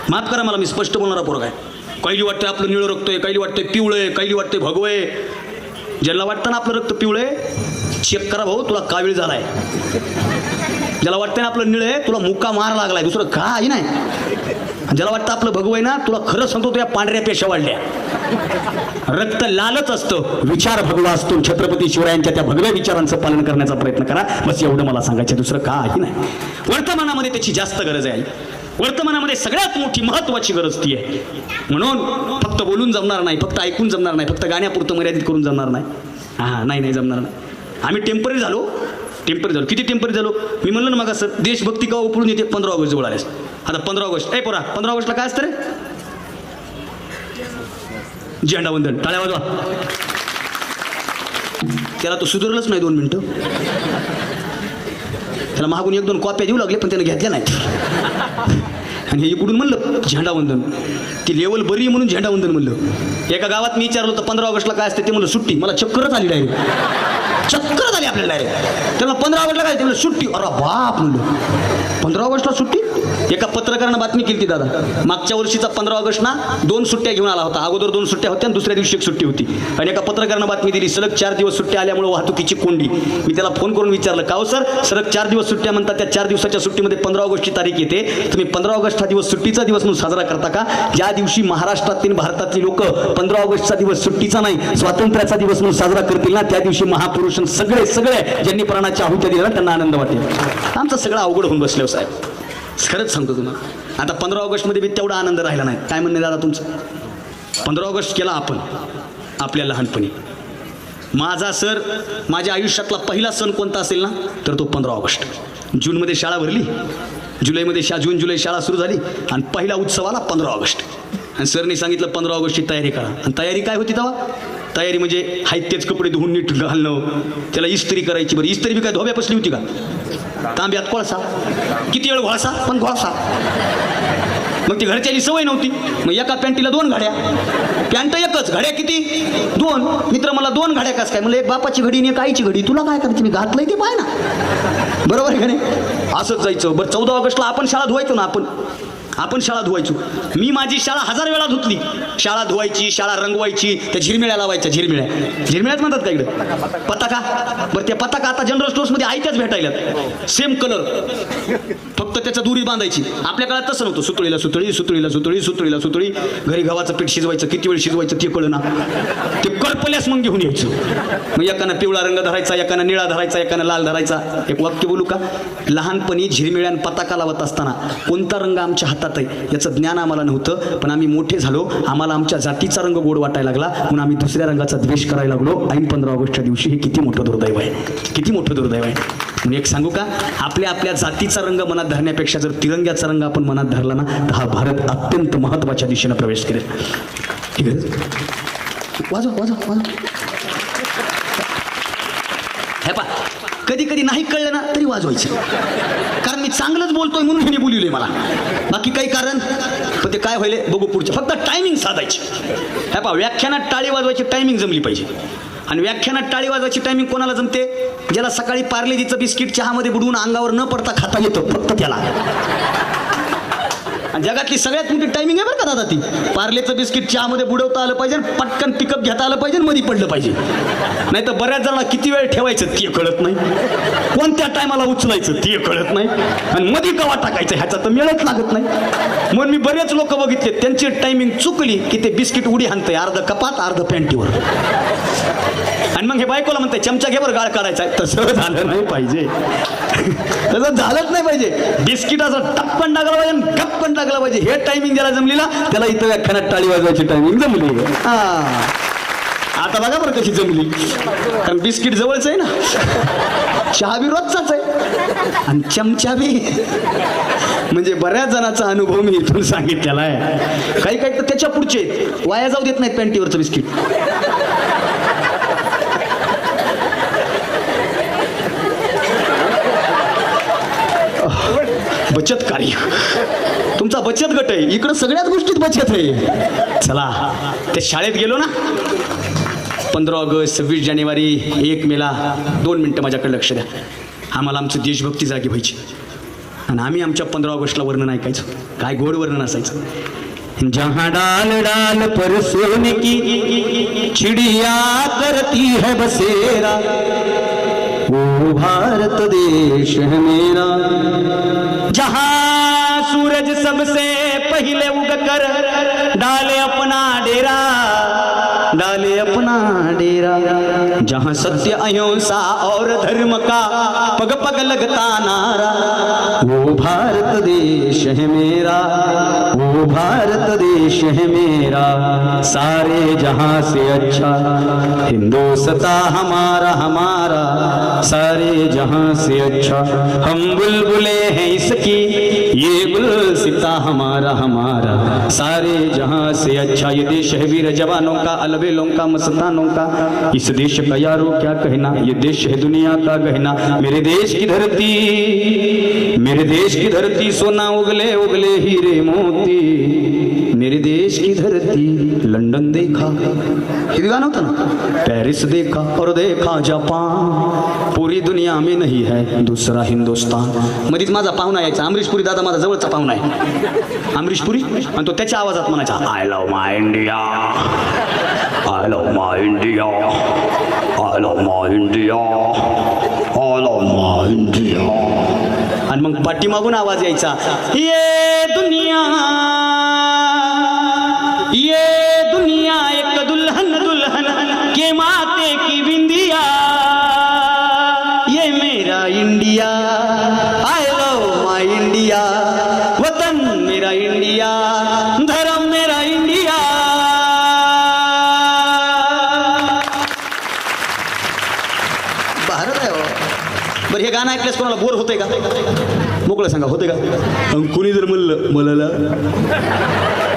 माफ करा मला, मी स्पष्ट बोलणारा पोरगा आहे. कैली वाटतंय आपलं निळं रक्त आहे, कैली वाटतंय पिवळं आहे, कैली वाटतंय भगवं आहे. ज्याला वाटतं ना आपलं रक्त पिवळं आहे, चेक करा भाऊ, तुला कावीळ झालाय. ज्याला वाटतंय ना आपलं निळं आहे, तुला मुक्का मार लागलाय, दुसरं काही नाही. ज्याला वाटतं आपलं भगवं आहे ना, तुला खरं सांगतो तुझ्या पांढऱ्या पेशा वाढल्या. रक्त लालच असतं, विचार भगवा असतो. छत्रपती शिवरायांच्या त्या भगव्या विचारांचं पालन करण्याचा प्रयत्न करा. बस एवढं मला सांगायचं, दुसरं काही नाही. वर्तमानामध्ये त्याची जास्त गरज आहे. वर्तमानामध्ये सगळ्यात मोठी महत्वाची गरज ती आहे. म्हणून फक्त बोलून जमणार नाही, फक्त ऐकून जमणार नाही, फक्त गाण्यापुरतं मर्यादित करून जमणार नाही. नाही जमणार नाही. आम्ही टेम्पररी झालो. किती टेम्पररी झालो? मी म्हणलं ना मग असं, देशभक्ती का उपळून येते 15 ऑगस्ट जवळ आलेस. आता 15 ऑगस्ट पोरा, 15 ऑगस्टला काय असतं रे? झेंडावंदन. टाळ्या वाजवा. त्याला तो सुधारलंच नाही 2 मिनिटं. त्याला मागून 1-2 कॉप्या देऊ लागले, पण त्याने घेतल्या नाहीत. आणि हे इकडून म्हणलं झेंडावंदन, ती लेवल बरी म्हणून झेंडावंदन म्हणलं. एका गावात मी विचारलं होतं 15 ऑगस्टला काय असते, ते म्हणलं सुट्टी. मला चक्करच आली डायरेक्ट, चक्करच आली आपल्याला डायरेक्ट. त्याला 15 ऑगस्टला काय, ते म्हणलं सुट्टी. अरे बाप म्हणलं, 15 ऑगस्टला सुट्टी. एका पत्रकारानं बातमी केली ती दादा, मागच्या वर्षीचा 15 ऑगस्टना 2 सुट्ट्या घेऊन आला होता. अगोदर 2 सुट्ट्या होत्या आणि दुसऱ्या दिवशी 1 सुट्टी होती. आणि एका पत्रकारानं बातमी दिली, सलग 4 दिवस सुट्ट्या आल्यामुळे वाहतुकीची कोंडी. मी त्याला फोन करून विचारलं, का हो सर, सलग 4 दिवस सुट्ट्या म्हणतात, त्या 4 दिवसाच्या सुट्टीमध्ये 15 ऑगस्टची तारीख येते, तुम्ही 15 ऑगस्ट हा दिवस सुट्टीचा दिवस म्हणून साजरा करता का? ज्या दिवशी महाराष्ट्रातील भारतातील लोक 15 ऑगस्टचा दिवस सुट्टीचा नाही, स्वातंत्र्याचा दिवस म्हणून साजरा करतील ना, त्या दिवशी महापुरुष सगळे ज्यांनी प्राणाच्या आहुत्या दिल्या त्यांना आनंद वाटेल. आमचं सगळं अवघड होऊन बसले साहेब, खरंच सांगतो तुम्हाला. आता 15 ऑगस्टमध्ये बी तेवढा आनंद राहिला नाही. काय म्हणणे दादा तुमचं? 15 ऑगस्ट केला आपण आपल्या लहानपणी. माझा सर, माझ्या आयुष्यातला पहिला सण कोणता असेल ना, तर तो 15 ऑगस्ट. जूनमध्ये शाळा भरली, जुलैमध्ये जून जुलै शाळा सुरू झाली आणि पहिला उत्सव आला 15 ऑगस्ट. आणि सरने सांगितलं 15 ऑगस्टची तयारी करा. आणि तयारी काय होती तेव्हा? तयारी म्हणजे हाय तेच कपडे धुवून नीट घालणं, त्याला इस्त्री करायची. बरं, इस्त्री बी काय धोब्या बसली होती का? तांब्यात कोळसा, किती वेळ घोळसा, पण घोळसा. मग ती घरच्याची सवय नव्हती. मग एका पॅन्टीला 2 घड्या, पॅन्ट एकच, घड्या किती? 2. मित्र मला 2 घड्या कस काय? म्हणलं एक बापाची घडी आणि एक आईची घडी. तुला काय करायची? मी घातलंय ते पाय ना, बरोबर आहे का नाही? असंच जायचं. बरं, 14 ऑगस्टला आपण शाळा धुवायचो ना, आपण शाळा धुवायचो. मी माझी शाळा 1000 वेळा धुतली. शाळा धुवायची, शाळा रंगवायची, त्या झिरमिळ्या लावायच्या. झिरमिळ्याच म्हणतात का इकडे? पताका. बरं, त्या पताका आता जनरल स्टोर्समध्ये आयत्याच भेटायला, सेम कलर, फक्त त्याच्या दुरी बांधायची. आपल्या काळात तसं नव्हतं. सुतळीला सुतळी, सुतळीला सुतळी, सुतळीला सुतळी. घरी गव्हाचं पीठ शिजवायचं, किती वेळ शिजवायचं ते कळना. ते करपल्यास मग घेऊन यायचं. मग एकानं पिवळा रंग धरायचा, एकानं निळा धरायचा, एकानं लाल धरायचा. एक वाक्य बोलू का? लहानपणी झिरमिळ्यान पताका लावत असताना कोणता रंग आमच्या हातात आहे याचं ज्ञान आम्हाला नव्हतं. पण आम्ही मोठे झालो, आम्हाला आमच्या जातीचा रंग गोड वाटायला लागला, म्हणून आम्ही दुसऱ्या रंगाचा द्वेष करायला लागलो. ऐन 15 ऑगस्टच्या दिवशी. हे किती मोठं दुर्दैव आहे, किती मोठं दुर्दैव आहे. म्हणून एक सांगू का, आपल्या जातीचा रंग मनात धरण्यापेक्षा जर तिरंग्याचा रंग आपण मनात धरला ना, तर हा भारत अत्यंत महत्वाच्या दिशेनं प्रवेश करेल. ठीक आहे, वाजवा. हे पा, कधी नाही कळलं ना तरी वाजवायचं, कारण मी चांगलंच बोलतोय म्हणून हिने बोलवले मला, बाकी काही कारण. पण ते काय व्हायले बघू पुढचं. फक्त टायमिंग साधायची. हे पा, व्याख्यानात टाळी वाजवायची टायमिंग जमली पाहिजे. आणि व्याख्यानात टाळी वाजवायची टायमिंग कोणाला जमते? ज्याला सकाळी पार्लेजीचं बिस्किट चहामध्ये बुडवून अंगावर न पडता खाता येतं, फक्त त्याला. आणि जगातली सगळ्यात मोठी टायमिंग आहे बरं का दादा ती. पार्लेचं बिस्किट चहामध्ये बुडवता आलं पाहिजे, पटकन पिकअप घेता आलं पाहिजे, मध्ये पडलं पाहिजे. नाही तर बऱ्याच जणांना किती वेळ ठेवायचं ते कळत नाही, कोणत्या टायमाला उचलायचं ते कळत नाही, आणि मध्ये कवा टाकायचं ह्याचा तर मेळच लागत नाही. म्हणून मी बरेच लोक बघितले, त्यांची टायमिंग चुकली की ते बिस्किट उडी हाणतंय, अर्ध कपात अर्ध पॅन्टीवर. आणि मग हे बायकोला म्हणते चमचा घे बरं गाळ काढायचा. तसं झालं नाही पाहिजे, तसं झालंच नाही पाहिजे. बिस्किटाचं टप्पन टाकलं पाहिजे, गप्पन टाकलं पाहिजे. हे टायमिंग ज्याला जमलीला त्याला इथं व्याख्यानात टाळी वाजवायची टायमिंग जमली. आता बघा बरं कशी जमली, कारण बिस्किट जवळच आहे ना, चहा बी रोजचाच आहे आणि चमचा बी. म्हणजे बऱ्याच जणांचा अनुभव मी इथून सांगितलेला आहे. काही तर त्याच्या पुढचे वाया जाऊ देत नाहीत पॅन्टीवरचं बिस्किट. बचत कार्य, तुमचा बचत गट आहे, इकडं सगळ्याच गोष्टीत बचत आहे. चला, ते शाळेत गेलो ना, 15 ऑगस्ट, 26 जानेवारी, 1 मेला, 2 मिनिटं माझ्याकडे लक्ष द्या. आम्हाला आमची देशभक्ती जागी व्हायची. आणि आम्ही आमच्या 15 ऑगस्टला वर्णन ऐकायचो. काय गोड वर्णन असायचं. जहां डाल डाल पर सोने की चिड़िया करती है बसेरा, वो भारत देश है मेरा. जहां सूरज सबसे पहले उगकर डाले अपना डेरा, डाले अपना डेरा. जहां सत्य अहिंसा और धर्म का पग पग लगता नारा, वो भारत देश है मेरा, वो भारत देश है मेरा. सारे जहां से अच्छा हिंदुस्तां हमारा हमारा, सारे जहां से अच्छा हम बुलबुले हैं इसकी, ये गुलसिता हमारा हमारा. सारे जहां से अच्छा ये देश है वीर जवानों का, अलबेलों का, मस्तानों का. इस देश का यारो क्या कहना, ये देश है दुनिया का गहना. मेरे देश की धरती, मेरे देश की धरती सोना उगले उगले हीरे मोती. मेरे देश की धरती लंदन देखा, हे गाणं होतं ना, पॅरिस देखा और देखा जापान, पूरी दुनिया में नहीं है दूसरा हिंदुस्तान. मध्येच माझा पाहुणा यायचा, अमरीश पुरी दादा माझा जवळचा पाहुणा आहे, अमरीश पुरी. आणि तो त्याच्या आवाजात म्हणायचा, I love my India, I love my India, I love my India, I love my India. आणि मग पाठीमागून आवाज यायचा, ये दुनिया, ये दुनिया एक दुल्हन दुल्हन के माथे की बिंदिया, ये मेरा India, I love my India. वतन मेरा इंडिया, धर्म मेरा इंडिया. भारत आहे. बरं हे गाणं ऐकल्यास कोणाला बोर होते का? मोकळं सांगा, होते का? कुणी जर म्हणलं मला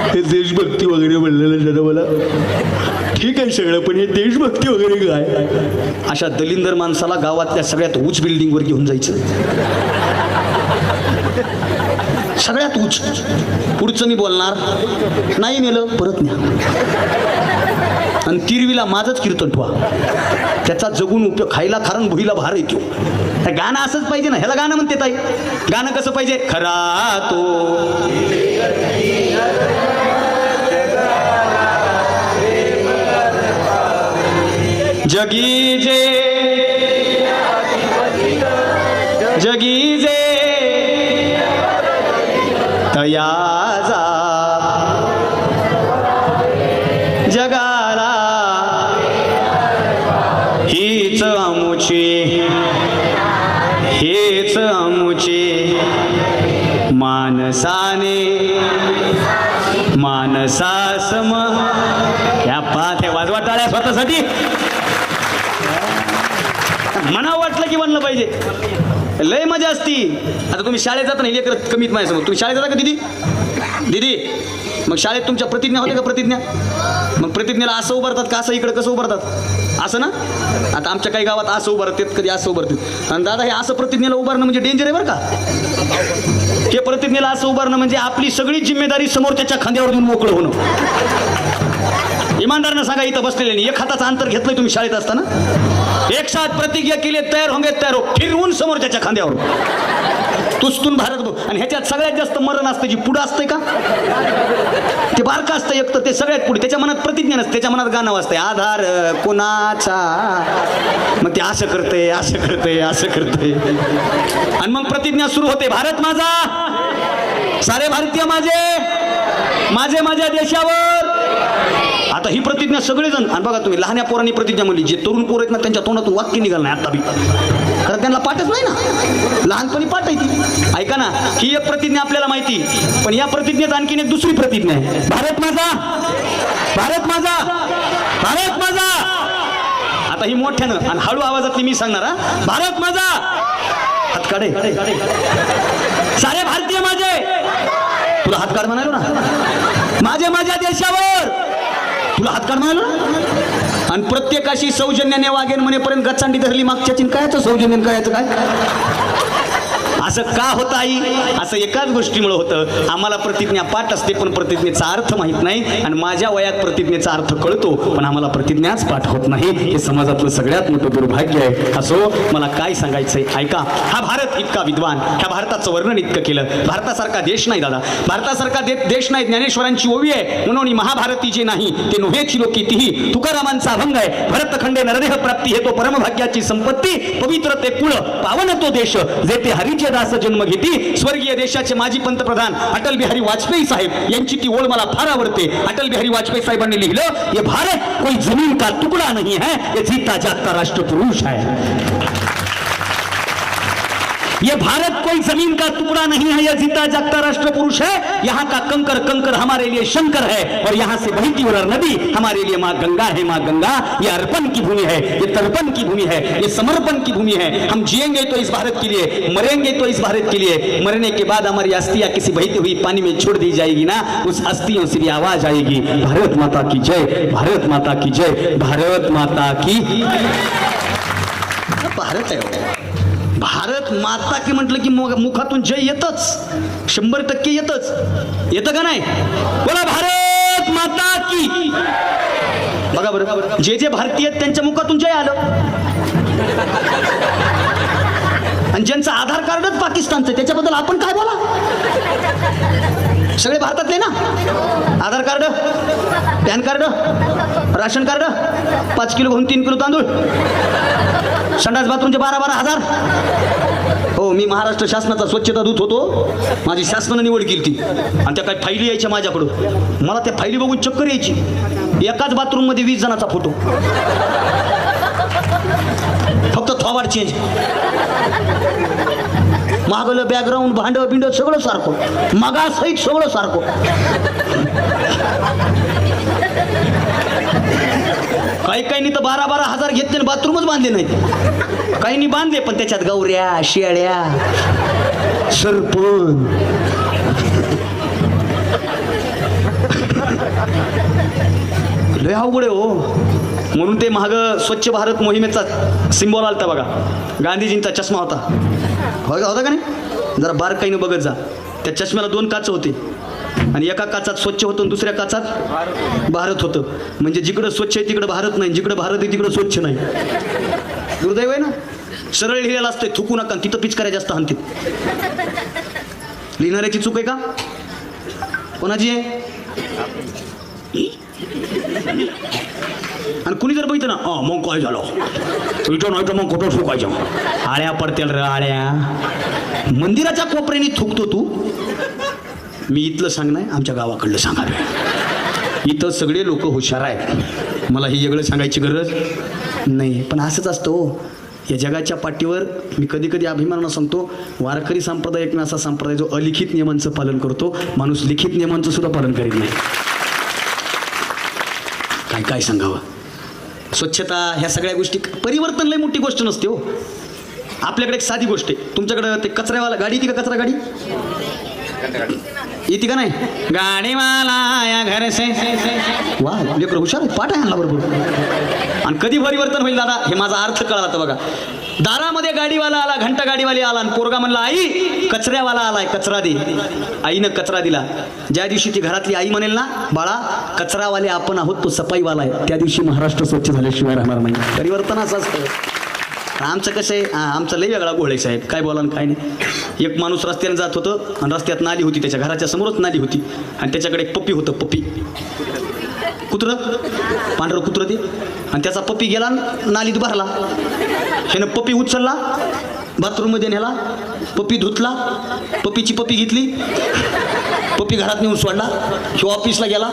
हे देशभक्ती वगैरे म्हणलेलं जरा मला ठीक आहे सगळं, पण हे देशभक्ती वगैरे काय? अशा दलिंदर माणसाला गावातल्या सगळ्यात उंच बिल्डिंगवर घेऊन जायचं, सगळ्यात उंच. पुढचं मी बोलणार नाही, नेलं परत न्या. आणि तिरवीला माझंच कीर्तन ठेवा, त्याचा जगून उपयोग. खायला खारण भुईला भार येतो. गाणं असंच पाहिजे ना, ह्याला गाणं म्हणते ताई. गाणं कसं पाहिजे? खरा तो जगी जे, जगी जे तयाजा जगाला हीच आमुची, हेच आमुची. मानसाने मानसासम. या पाहत्या वाजवा टाळ्या स्वतःसाठी. मनावर वाटलं की म्हणलं पाहिजे, लय मजा असती. आता तुम्ही शाळेत जाता नाही, लेकर कमीत माझ्यासमोर. तुम्ही शाळेत जाता का दिदी? दिदी, मग शाळेत तुमच्या प्रतिज्ञा होते का? प्रतिज्ञा. मग प्रतिज्ञेला असं उभारतात का, असं इकडं कसं उभारतात? असं ना. आता आमच्या काही गावात असं उभारतात, कधी असं उभारतात. आणि दादा हे असं प्रतिज्ञेला उभारणं म्हणजे डेंजर आहे बरं का. हे प्रतिज्ञेला असं उभारणं म्हणजे आपली सगळी जिम्मेदारी समोरच्या खांद्यावर देऊन मोकळं होणं. इमानदारनं सांगा, इथं बसलेले एक हाताचं अंतर घेतलंय तुम्ही शाळेत असताना. एक साथ प्रतिज्ञा केली, तयार होंगे तयार हो, फिरवून समोरच्या खांद्यावर तुस्तून भारत बघ. आणि ह्याच्यात सगळ्यात जास्त मरण असतं जी पुढं असतंय का, ते बारका असतं एक तर, ते सगळ्यात पुढे. त्याच्या मनात प्रतिज्ञा नसते, त्याच्या मनात गाणं वाजतंय, आधार कोणाचा. मग ते असं करते, असं करते, असं करते. आणि मग प्रतिज्ञा सुरू होते, भारत माझा, सारे भारतीय माझे, माझे माझ्या देशावर. आता ही प्रतिज्ञा सगळेजण. आणि बघा तुम्ही, लहान्या पोरांनी प्रतिज्ञा म्हणली, जे तरुण पोर आहेत ना त्यांच्या तोंडातून वाक्य निघालं नाही आता बी, कारण त्यांना पाठच नाही ना, लहानपणी पाठ आहे ती. ऐका ना, ही एक प्रतिज्ञा आपल्याला माहिती, पण या प्रतिज्ञेत आणखीन एक दुसरी प्रतिज्ञा आहे, भारत माझा, भारत माझा, भारत माझा. आता ही मोठ्यानं आणि हळू आवाजातली मी सांगणार, हा. भारत माझा, हात काढे, सारे भारतीय माझे. तुला हात काढ म्हणालो ना, माझे माझ्या देशावर. तुला हात काढ म्हणालो ना. आणि प्रत्येकाशी सौजन्याने वागेन म्हणेपर्यंत गचांडी धरली मागच्या चिन. कायचं सौजन्य, कायचं काय असं का होतं आई? असं एकाच गोष्टीमुळे होतं, आम्हाला प्रतिज्ञा पाठ असते पण प्रतिज्ञेचा अर्थ माहित नाही, आणि माझ्या वयात प्रतिज्ञेचा अर्थ कळतो पण आम्हाला प्रतिज्ञाच पाठ होत नाही. हे समाजातलं सगळ्यात मोठं दुर्भाग्य आहे. असो, मला काय सांगायचंय ऐका. हा भारत इतका विद्वान, ह्या भारताचं वर्णन इतकं केलं. भारतासारखा देश नाही दादा, भारतासारखा देश नाही. ज्ञानेश्वरांची ओवी आहे, म्हणून महाभारती जे नाही ते नोहेची लोकी तीही. तुकारामांचा अभंग आहे, भरतखंडे नरदेह प्राप्ती हे तो परमभाग्याची संपत्ती. पवित्र ते कुळ पावन तो देश, जे ते हरीचे दास जन्म घेती. स्वर्गीय देशाचे माजी पंतप्रधान अटल बिहारी वाजपेयी साहेब यांची ती ओळ मला फार आवडते. अटल बिहारी वाजपेयी साहेबांनी लिहिलं, ये भारत कोई जमीन का टुकड़ा नहीं है, ये जीता जागता राष्ट्रपुरुष है. ये भारत कोई जमीन का टुकड़ा नहीं है, यह जीता जागता राष्ट्र पुरुष है. यहाँ का कंकर कंकर हमारे लिए शंकर है, और यहाँ से बहती हुई नदी हमारे लिए माँ गंगा है. माँ गंगा ये अर्पण की भूमि है, ये तर्पण की भूमि है, ये समर्पण की भूमि है. हम जिएंगे तो इस भारत के लिए, मरेंगे तो इस भारत के लिए. मरने के बाद हमारी अस्थियां किसी बहती हुई पानी में छोड़ दी जाएगी ना, उस अस्थियों से भी आवाज आएगी, भारत माता की जय, भारत माता की जय, भारत माता की. भारत आहे, भारत माता की म्हटलं की मुखातून जय येतच, 100% येतच. येतं का नाही? बोला भारत माता की. बघा बरं, जे जे भारतीय आहेत त्यांच्या मुखातून जय आलं, आणि ज्यांचं आधार कार्डच पाकिस्तानचं त्याच्याबद्दल आपण काय बोला? सगळे भारतातले ना. Aadhaar card, PAN card, ration card, 5 kilo गहू 3 किलो तांदूळ, संडास बाथरूमचे 12-12 हजार. हो, मी महाराष्ट्र शासनाचा स्वच्छता दूत होतो. माझी शासनाने निवड केली ती, आणि त्या काही फाईली यायच्या माझ्याकडं. मला त्या फाईली बघून चक्कर यायची. एकाच बाथरूममध्ये 20 जणांचा फोटो, फक्त थोबाड चेंज. मागलं बॅकग्राऊंड, भांड बिंड सगळं सारखं, मगासहित सगळं सारखं. काही तर 12-12 हजार घेतले, बाथरूमच बांधले नाहीत. काहींनी बांधले पण त्याच्यात गौऱ्या, शेळ्या, सरपण. लय अवघड आहे हो. म्हणून ते महाग स्वच्छ भारत मोहिमेचा सिम्बॉल आलता बघा, गांधीजींचा चष्मा होता. होता का नाही? जरा बारकाईनं बघत जा. त्या चष्म्याला 2 काच होते, आणि एका काचात स्वच्छ होतं आणि दुसऱ्या काचात भारत होतं. म्हणजे जिकडं स्वच्छ आहे तिकडं भारत नाही, जिकडं भारत आहे तिकडं स्वच्छ नाही. दुर्दैव आहे ना. सरळ लिहिलेलं असतंय थुकू नका, तिथं पिचकाऱ्या जास्त हाणतील. लिहिणाऱ्याची चूक आहे का? कोणाची आहे? आणि कुणी जर बघितलं ना, मग काय झालं, इथं नाही तर मग कुठं थुकायचं. आळ्या पडतील रे आळ्या. मंदिराच्या कोपऱ्याने थुकतो तू. मी इथलं सांगणार, आमच्या गावाकडलं सांगावे. इथं सगळे लोक हुशार आहेत, मला ही वेगळं सांगायची गरज नाही. पण असंच असतं हो या जगाच्या पाठीवर. मी कधी कधी अभिमानानं सांगतो, वारकरी संप्रदाय एक असा संप्रदाय जो अलिखित नियमांचं पालन करतो. माणूस लिखित नियमांचं सुद्धा पालन करीत नाही. काय काय सांगावं. स्वच्छता ह्या सगळ्या गोष्टी, परिवर्तन लय मोठी गोष्ट नसते हो. आपल्याकडे एक साधी गोष्ट आहे. तुमच्याकडे ते कचऱ्यावाला गाडी येते का? कचरा गाडी येते का नाही? गाडीवाला या घर से. वा, लेकरं हुशार आहेत, पाठ आहे आणला बरोबर. आणि कधी परिवर्तन होईल दादा, हे माझा अर्थ कळला आता बघा. दारामध्ये गाडीवाला आला, घंटा गाडीवाली आला, आणि पोरगा म्हणला, आई कचऱ्यावाला आलाय, कचरा दे. आईनं कचरा दिला. ज्या दिवशी ती घरातली आई म्हणेल ना, बाळा कचरावाले आपण आहोत, तो सफाईवाला आहे, त्या दिवशी महाराष्ट्र स्वच्छ झाल्याशिवाय राहणार नाही. परिवर्तन असं असतं. आमचं कसं आहे, आमचं लय वेगळा गोळ आहे साहेब, काय बोला काय नाही. एक माणूस रस्त्याने जात होतं, आणि रस्त्यात नाली होती, त्याच्या घराच्या समोरच नाली होती, आणि त्याच्याकडे एक पप्पी होतं. पप्पी कुत्रं, पांढरं कुत्रं ते. आणि त्याचा पप्पी गेला, नालीत भरला. ह्यानं पप्पी उचलला, बाथरूममध्ये नेला, पप्पी धुतला, पप्पीची पप्पी घेतली, पप्पी घरात नेऊन सोडला. ह्यो ऑफिसला गेला,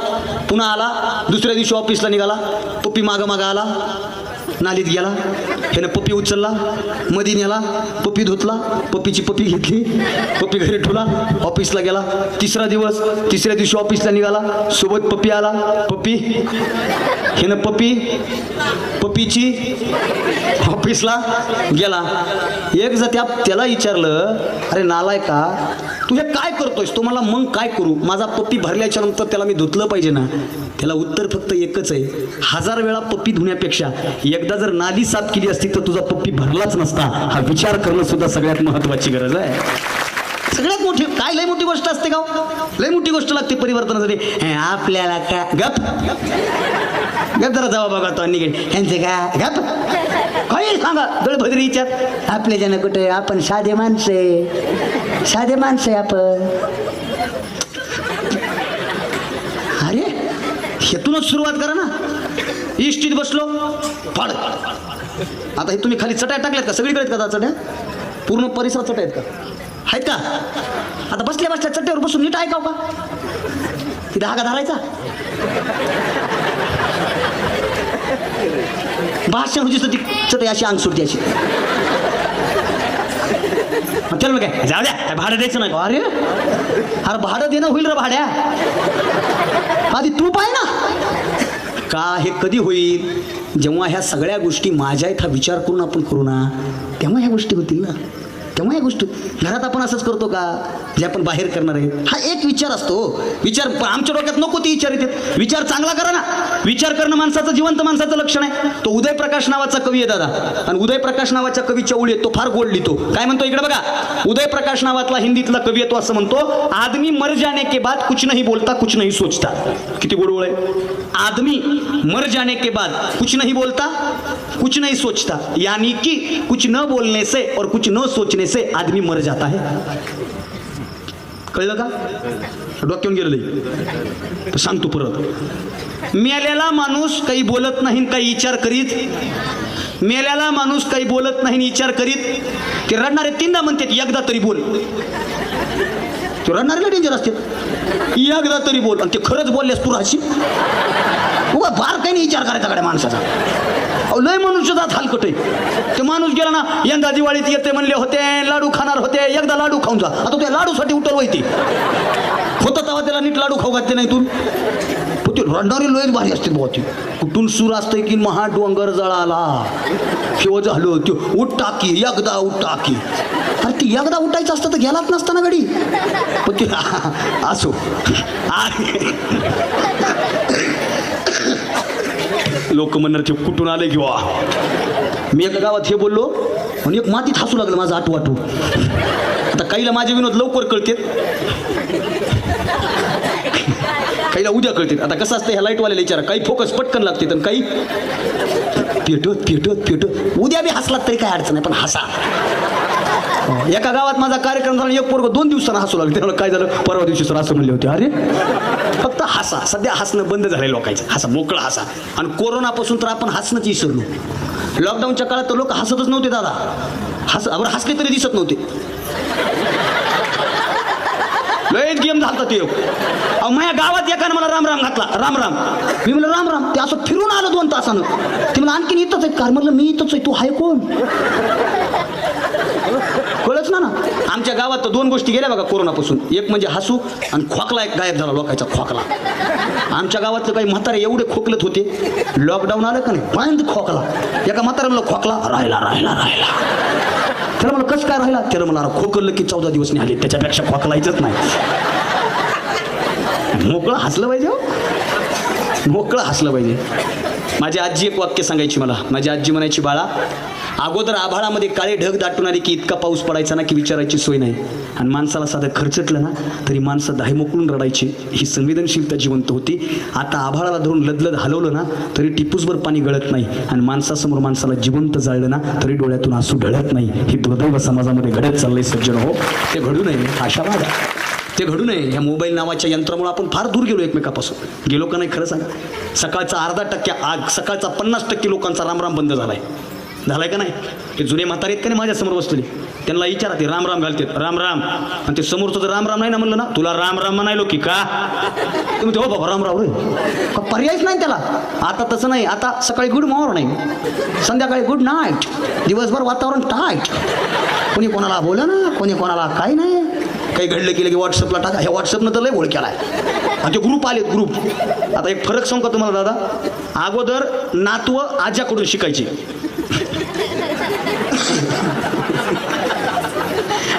पुन्हा आला, दुसऱ्या दिवशी ऑफिसला निघाला, पप्पी मागं मागं आला, नालीत गेला. ह्यानं पप्पी उचलला, मधी नेला, पप्पी धुतला, पप्पीची पप्पी घेतली, पप्पी घरी ठेवला, ऑफिसला गेला. तिसरा दिवस, तिसऱ्या दिवशी ऑफिसला निघाला, सोबत पप्पी आला, पप्पी. ह्यानं पप्पीची ऑफिसला गेला. एक जर त्याला विचारलं, अरे नालाय का तू हे काय करतोयस? तो मला मग काय करू, माझा पप्पी भरल्याच्या नंतर त्याला मी धुतलं पाहिजे ना. त्याला उत्तर फक्त एकच आहे, 1000 वेळा पप्पी धुण्यापेक्षा एकदा जर नाली साफ केली असती तर तुझा पप्पी भरलाच नसता. हा विचार करणं सुद्धा सगळ्यात महत्वाची गरज आहे. सगळ्यात मोठी काय लय मोठी गोष्ट असते का लय मोठी गोष्ट लागते परिवर्तनासाठी आपल्याला का गप गप जरा जावा बघा तो निघेल यांचे का गप काही सांगा दळभद्री विचार आपल्या जण कुठे आपण साधे माणसे आपण अरे हेतूनच सुरुवात करा ना इष्टीत बसलो फाड आता हे तुम्ही खाली चट्या टाकल्यात का सगळीकडे का चट्या पूर्ण परिसरात चट्या आहेत का आता बसल्या चट्ट्यावर बसून नीट ऐकाव का ती धागा धरायचा भाषण होती ती चटई अशी अंग सुटते अशी चल काय जाऊ द्या भाडं द्यायचं नाही अरे भाडं देणं होईल रे भाड्या आधी तू पाय ना का हे कधी होईल जेव्हा ह्या सगळ्या गोष्टी माझ्या इथं विचार करून आपण करू ना तेव्हा ह्या गोष्टी होतील ना तेव्हा ह्या गोष्टी घरात आपण असंच करतो का जे आपण बाहेर करणार आहे हा एक विचार असतो विचार आमच्या डोक्यात नको ते विचार येते विचार चांगला करा ना विचार करणं माणसाचं जिवंत माणसाचं लक्षण आहे तो उदय प्रकाश नावाचा कवी आहे दादा आणि उदय प्रकाश नावाच्या कवीच्या ओळी तो फार गोड लिहितो काय म्हणतो इकडे बघा उदय प्रकाश नावातला हिंदीतला कवी आहे तो असं म्हणतो आदमी मर जाने के बाद कुछ नहीं बोलता कुछ नहीं सोचता किती गोड ओळ आहे आदमी मर जाने के बाद कुछ नहीं बोलता कुछ नहीं सोचता यानी कि कुछ न बोलने से और कुछ न सोचने से आदमी मर जाता है कळलं का डोक्यावून गेलेलं तर सांगतो परत मेलेला माणूस काही बोलत नाही काही विचार करीत मेलेला माणूस काही बोलत नाही विचार करीत ते रडणारे तीनदा म्हणतात एकदा तरी बोल ते रडणारे डेंजर असते एकदा तरी बोल आणि ते खरंच बोललेस तू राशी उगा बार काही नाही विचार करायचा कडे माणसाचा लय मनुष्य जात हलकट आहे ते माणूस गेला ना यंदा दिवाळीत येते म्हणले होते लाडू खाणार होते एकदा लाडू खाऊन जा आता त्या लाडूसाठी उठल व्हायची होतं तेव्हा त्याला नीट लाडू खाऊ घातले नाही तू ते रडणारी लोयच भारी असते बहुती कुठून सूर असतंय की महा डोंगर जळाला किंवा झालं ते उठ टाकी एकदा उठ टाकी अरे ती एकदा उठायचं असतं तर गेलाच नसताना गडी पण ते असो लोक म्हणणार ते कुठून आले किंवा मी एका गावात हे बोललो आणि एक मातीत हसू लागलं माझं आठू आता काहीला माझे विनोद लवकर कळतेत काहीला उद्या कळतील आता कसं असतं ह्या लाईटवाल्याला विचारा काही फोकस पटकन लागते तर काही पेटत उद्या बी हसलात तरी काय अडचण नाही पण हसा एका गावात माझा कार्यक्रम झाला एक पोरग 2 दिवसांना हसू लागले त्यामुळे काय झालं परवा दिवशी सर असं म्हणले होते अरे फक्त हसा सध्या हसणं बंद झालंय लोकांचं हसा मोकळा हसा आणि कोरोनापासून तर आपण हसणंच विसरलो लॉकडाऊनच्या काळात तर लोक हसतच नव्हते दादा बरं हसले तरी दिसत नव्हते लयच गेम झालता ते माझ्या गावात एकानं मला राम राम घातला राम राम मी म्हणलं राम राम ते असं फिरून आलं 2 तासानं ते मला आणखीन इथंच आहे कार म्हणलं मी इथंच आहे तू हाय कोण कळच ना आमच्या गावात तर 2 गोष्टी गेल्या बघा कोरोनापासून एक म्हणजे हसू आणि खोकला एक गायब झाला लोकांचा खोकला आमच्या गावातलं काही म्हातारे एवढे खोकलत होते लॉकडाऊन आलं का नाही बंद खोकला एका म्हातारे मला खोकला राहिला त्याला मला कसं काय राहिला त्याला मला खोकलं की 14 दिवस नाही आले त्याच्यापेक्षा खोकलायचंच नाही मोकळं हसलं पाहिजे मोकळं हसलं पाहिजे माझी आजी एक वाक्य सांगायची मला माझी आजी म्हणायची बाळा अगोदर आभाळामध्ये काळे ढग दाटून आले की इतका पाऊस पडायचा ना की विचारायची सोय नाही आणि माणसाला साधं खर्चटलं ना तरी माणसं दाही मोकळून रडायची ही संवेदनशीलता जिवंत होती आता आभाळाला धरून लदलद हलवलं ना तरी टिपूसभर पाणी गळत नाही आणि माणसासमोर माणसाला जिवंत जाळलं ना तरी डोळ्यातून आसू ढळत नाही ही दुर्दैव समाजामध्ये घडत चाललंय सज्जन हो ते घडू नये आशावाद ते घडू नये ह्या मोबाईल नावाच्या यंत्रामुळे आपण फार दूर गेलो एकमेकापासून गेलो का नाही खरं सांगा सकाळचा 0.5% सकाळचा 50% लोकांचा रामराम बंद झालाय का नाही ते जुने म्हातारे आहेत का नाही माझ्यासमोर बसलेले त्यांना विचारा ते राम राम घालतात राम राम आणि ते समोरचं जर राम राम नाही ना म्हणलं ना तुला राम राम म्हणायलो की का तुम्ही हो बाबा राम राम रे पर्यायच नाही त्याला आता तसं नाही आता सकाळी गुड मॉर्निंग संध्याकाळी गुड नाईट दिवसभर वातावरण टाईट कोणी कोणाला बोला ना कोणी कोणाला काही नाही काही घडलं की लगे व्हॉट्सअपला टाका ह्या व्हॉट्सअपनं तर लय घोळ केलाय आणि ते ग्रुप आलेत ग्रुप आता एक फरक सांगू का तुम्हाला दादा अगोदर नातव आज्याकडून शिकायची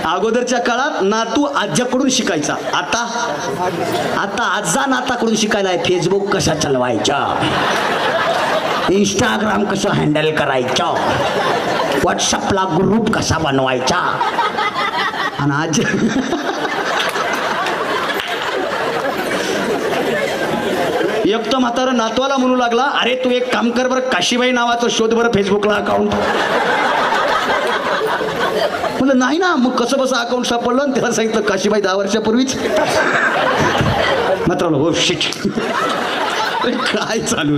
अगोदरच्या काळात नातू आज्याकडून शिकायचा आता आजा नाताकडून शिकायला आहे फेसबुक कशा चालवायच्या इंस्टाग्राम कसं हँडल करायचं व्हॉट्सअपला ग्रुप कसा बनवायचा आणि आज एक तर म्हातारा नातवाला म्हणू लागला, अरे तू एक काम कर बरं, काशीबाई नावाचं शोध बरं फेसबुकला अकाउंट. म्हणलं नाही ना. मग कसं बसं अकाउंट सापडलं आणि त्याला सांगितलं काशीबाई 10 वर्षापूर्वीच. मात्र हो शिट, काय चालू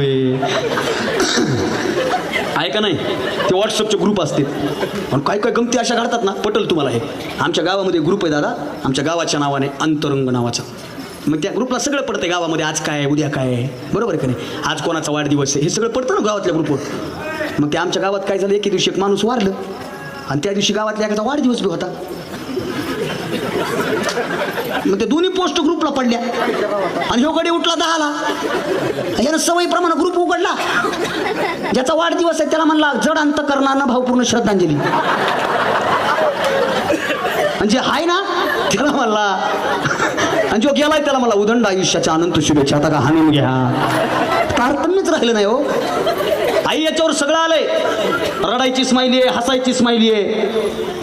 आहे का नाही. ते व्हॉट्सअपचे ग्रुप असते पण काय काय गमती अशा घडतात ना, पटल तुम्हाला. हे आमच्या गावामध्ये ग्रुप आहे दादा, आमच्या गावाच्या नावाने अंतरंग नावाचा. मग त्या ग्रुपला सगळं पडतंय गावामध्ये, आज काय उद्या काय, बरोबर आहे का नाही. आज कोणाचा वाढदिवस आहे हे सगळं पडतं ना गावातल्या ग्रुपवर. मग ते आमच्या गावात काय झालं, एके दिवशी एक माणूस वारलं आणि त्या दिवशी गावातल्या एखादा वाढदिवस बी होता. मग ते दोन्ही पोस्ट ग्रुपला पडल्या आणि ह्यो गडी उठला 10ला. यानं सवयीप्रमाणे ग्रुप उघडला. ज्याचा वाढदिवस आहे त्याला म्हणला जड अंतकरणानं भावपूर्ण श्रद्धांजली. आणि जे आहे ना त्याला म्हणला, आणि जो गेलाय त्याला मला उदंड आयुष्याच्या अनंत शुभेच्छा. आता का हाणून घ्या, तारतम्यच राहिलं नाही हो. आई याच्यावर सगळं आलंय. रडायची स्माइली आहे, हसायची स्माइली आहे.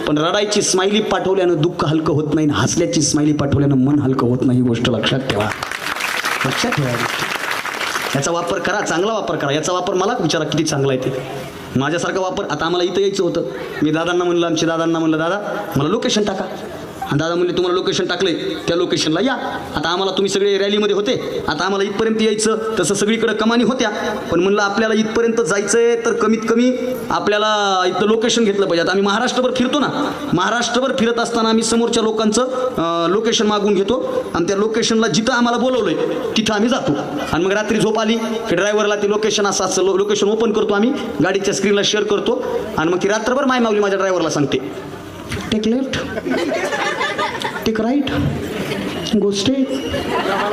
पण रडायची स्माइली पाठवल्यानं दुःख हलकं होत नाही, हसल्याची स्माइली पाठवल्यानं मन हलकं होत नाही. ही गोष्ट लक्षात ठेवा, लक्षात ठेवा. याचा वापर करा, चांगला वापर करा. याचा वापर मला विचारा किती चांगला आहे ते. माझ्यासारखा वापर. आता आम्हाला इथं यायचं होतं, मी दादांना म्हणलं, आमच्या दादांना म्हणलं दादा मला लोकेशन टाका. आणि दादा म्हणले तुम्हाला लोकेशन टाकले त्या लोकेशनला या. आता आम्हाला तुम्ही सगळे रॅलीमध्ये होते, आता आम्हाला इथपर्यंत यायचं, तसं सगळीकडे कमानी होत्या. पण म्हणलं आपल्याला इथपर्यंत जायचंय तर कमीत कमी आपल्याला इथं लोकेशन घेतलं पाहिजे. आता आम्ही महाराष्ट्रभर फिरतो ना, महाराष्ट्रभर फिरत असताना आम्ही समोरच्या लोकांचं लोकेशन मागून घेतो आणि त्या लोकेशनला जिथं आम्हाला बोलवलंय तिथं आम्ही जातो. आणि मग रात्री झोप आली की ड्रायव्हरला ते लोकेशन असं लोकेशन ओपन करतो, आम्ही गाडीच्या स्क्रीनला शेअर करतो आणि मग ती रात्रभर माय मागली माझ्या ड्रायव्हरला सांगते, take left, take right, go straight,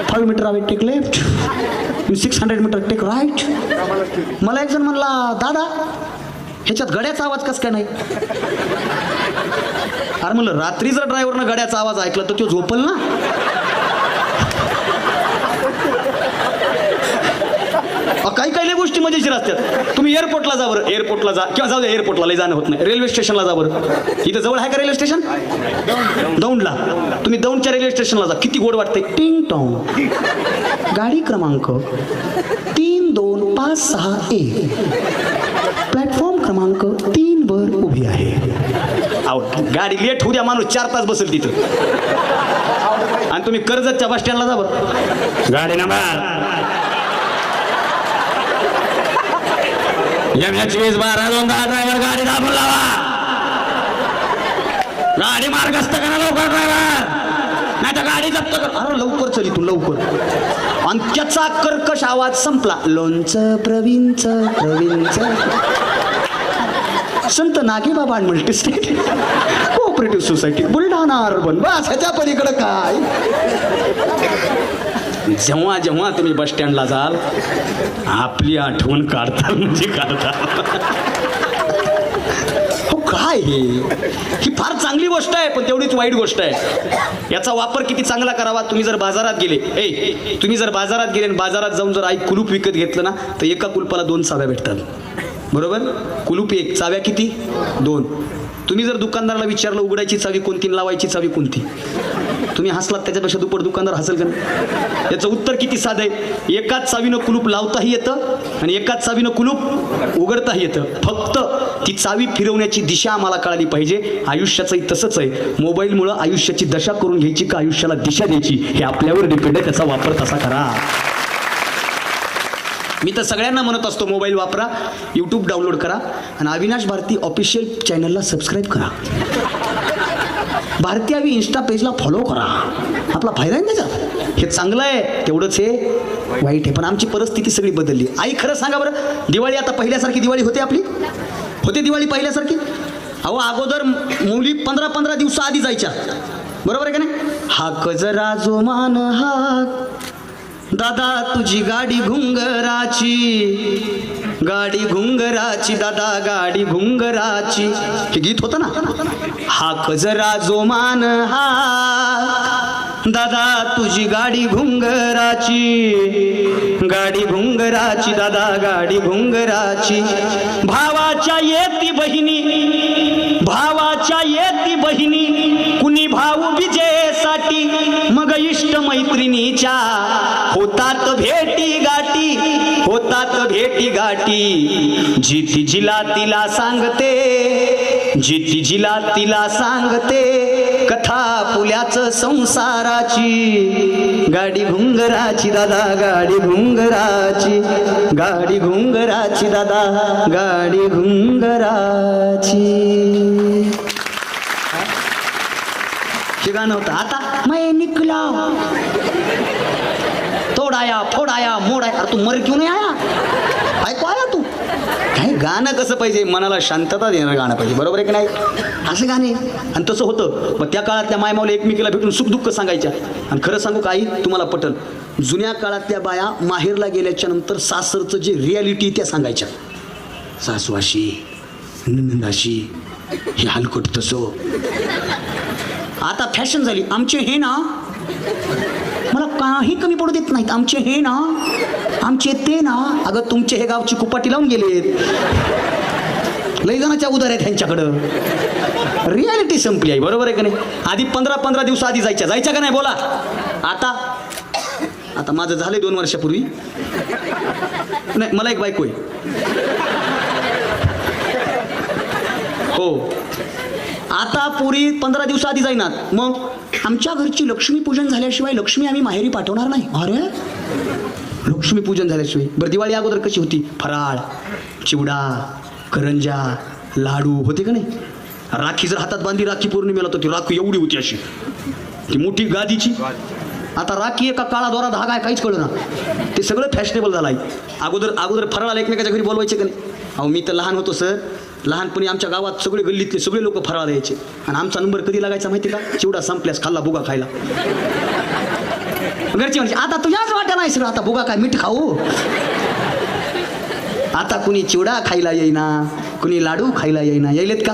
5 metre away take left, 600 metre take right. मला एक जण म्हणला दादा ह्याच्यात गड्याचा आवाज कस काय नाही. अरे म्हणलं रात्री जर ड्रायव्हरनं गड्याचा आवाज ऐकला तर तो झोपल ना. काही काही गोष्टी मजेशीर असतात. तुम्ही एअरपोर्टला जा बरं, एअरपोर्टला जा किंवा जाऊ द्या, एअरपोर्टला लई जाणं होत नाही. रेल्वे स्टेशनला जा बरं, इथं जवळ आहे का रेल्वे स्टेशन? दौंडला. तुम्ही दौंडच्या रेल्वे स्टेशनला जा, किती गोड वाटतंय. टिंग टॉंग, गाडी क्रमांक 3256A, प्लॅटफॉर्म क्रमांक 3 वर उभी आहे. अहो गाडी लेट होऊ द्या, माणूस 4 तास बसेल तिथं. आणि तुम्ही कर्जतच्या बस स्टँडला जा बरं, गाडी नंबर MH2012 ड्रायव्हर गाडी दाबून लावा, गाडी मार्गस्थ करा लवकर ड्रायव्हर, नाही तर गाडी जप्त कर. अरे लवकर चल इथून लवकर. आणि त्याचा कर्कश आवाज संपला. लोणचं प्रवीणचं, Sant Nagebaba multistate cooperative society Buldhana urban. बस ह्याच्या पलीकडं काय. जेव्हा जेव्हा तुम्ही बस स्टँडला जाल आपली आठवण काढताल म्हणजे काढताल. हो काय ही फार चांगली गोष्ट आहे पण तेवढीच वाईट गोष्ट आहे. याचा वापर किती चांगला करावा. तुम्ही जर बाजारात गेले, तुम्ही जर बाजारात गेले आणि बाजारात जाऊन जर कुलूप विकत घेतलं ना तर एका कुलपाला 2 चाव्या भेटतात. बरोबर, कुलूप 1, चाव्या किती 2. तुम्ही जर दुकानदाराला विचारलं उघडायची चावी कोणती, लावायची चावी कोणती, तुम्ही हसलात त्याच्यापेक्षा दुप्पट दुकानदार हसेल का? याचं उत्तर किती साधं आहे. एकाच चावीनं कुलूप लावताही येतं आणि एकाच चावीनं कुलूप उघडताही येतं. फक्त ती चावी फिरवण्याची दिशा आम्हाला कळाली पाहिजे. आयुष्याचंही तसंच आहे. मोबाईलमुळं आयुष्याची दशा करून घ्यायची का आयुष्याला दिशा द्यायची हे आपल्यावर डिपेंड आहे. त्याचा वापर तसा करा. मी तर सगळ्यांना म्हणत असतो मोबाईल वापरा, यूट्यूब डाउनलोड करा आणि अविनाश भारती ऑफिशियल चॅनलला सबस्क्राईब करा. भारती आवी इंस्टा पेजला फॉलो करा. आपला फायदा आहे त्याचा. हे चांगलं आहे तेवढंच हे वाईट आहे. पण आमची परिस्थिती सगळी बदलली. आई खरं सांगा बरं, दिवाळी आता पहिल्यासारखी दिवाळी होते आपली? होते दिवाळी पहिल्यासारखी? अहो अगोदर मुली 15-15 दिवस आधी जायच्या. बरोबर आहे का नाही? हाक जरा जोमान हाक दादा तुझी गाडी घुंगराची, गाडी घुंगराची दादा गाडी घुंगराची. हे गीत होतं ना. हाक जरा जोमान हाक दादा तुझी गाडी घुंगराची, गाडी घुंगराची दादा गाडी घुंगराची. भावाच्या येती बहिणी, भावाच्या येती बहिणी कुणी भाऊ विजयसाठी मग इष्ट मैत्रिणीच्या होतात भेटी गाठी, होतात भेटी गाठी. जी जिला तिला सांगते, जी जिला तिला सांगते कथा पुल्याच संसाराची. गाडी घुंगराची दादा, गाडी घुंगराची, गाडी घुंगराची दादा, गाडी घुंगराची. हे गाणं होतं. आता मैं निकला तोडाया फोडाया मोडाया. अरे तू मर क्यों नाही आया, ऐकू आया तू. काय गाणं कसं पाहिजे, मनाला शांतता देणारं गाणं पाहिजे, बरोबर आहे की नाही. असं गाणे आणि तसं होतं. मग त्या काळातल्या मायमावले एकमेकीला भेटून सुखदुःख सांगायच्या. आणि खरं सांगू काही तुम्हाला पटल, जुन्या काळातल्या बाया माहेरला गेल्याच्या नंतर सासरचं जे रियालिटी त्या सांगायच्या. सासवाशी नंदाशी हे हलकट तसं. आता फॅशन झाली, आमचे हे ना मला काही कमी पडू देत नाहीत, आमचे हे ना, आमचे ते ना. अगं तुमचे हे गावची कुपाटी लावून गेलेत, लई जणाच्या उदार आहेत त्यांच्याकडं. रियालिटी संपली आहे, बरोबर आहे का नाही. आधी 15-15 दिवस आधी जायच्या का नाही बोला. आता माझं झालंय 2 वर्षापूर्वी. नाही मला एक बायको आहे. हो आता पुरी 15 दिवस आधी जाईनात. मग आमच्या घरची लक्ष्मीपूजन झाल्याशिवाय लक्ष्मी आम्ही माहेरी पाठवणार नाही. अरे लक्ष्मीपूजन झाल्याशिवाय. बरं दिवाळी अगोदर कशी होती, फराळ, चिवडा, करंजा, लाडू होते का नाही. राखी जर हातात बांधली राखी पौर्णिमेला तर ती राखी एवढी होती अशी, ती मोठी गादीची. आता राखी एका काळा दोरा धागा आहे, काहीच कळलं ना. ते सगळं फॅशनेबल झालं आहे. अगोदर फराळाला एकमेकाच्या घरी बोलवायचे का नाही. अहो मी तर लहान होतो सर, लहानपणी आमच्या गावात सगळे गल्लीतले सगळे लोक फराळ द्यायचे. आणि आमचा नंबर कधी लागायचा माहिती का, चिवडा संपल्यास खाल्ला बुगा खायला. घरचे म्हणजे आता तुझ्याच वाट्या नाही सर, आता बुगा काय मीठ खाऊ. आता कुणी चिवडा खायला येईना, कुणी लाडू खायला येईना. यायलेत का.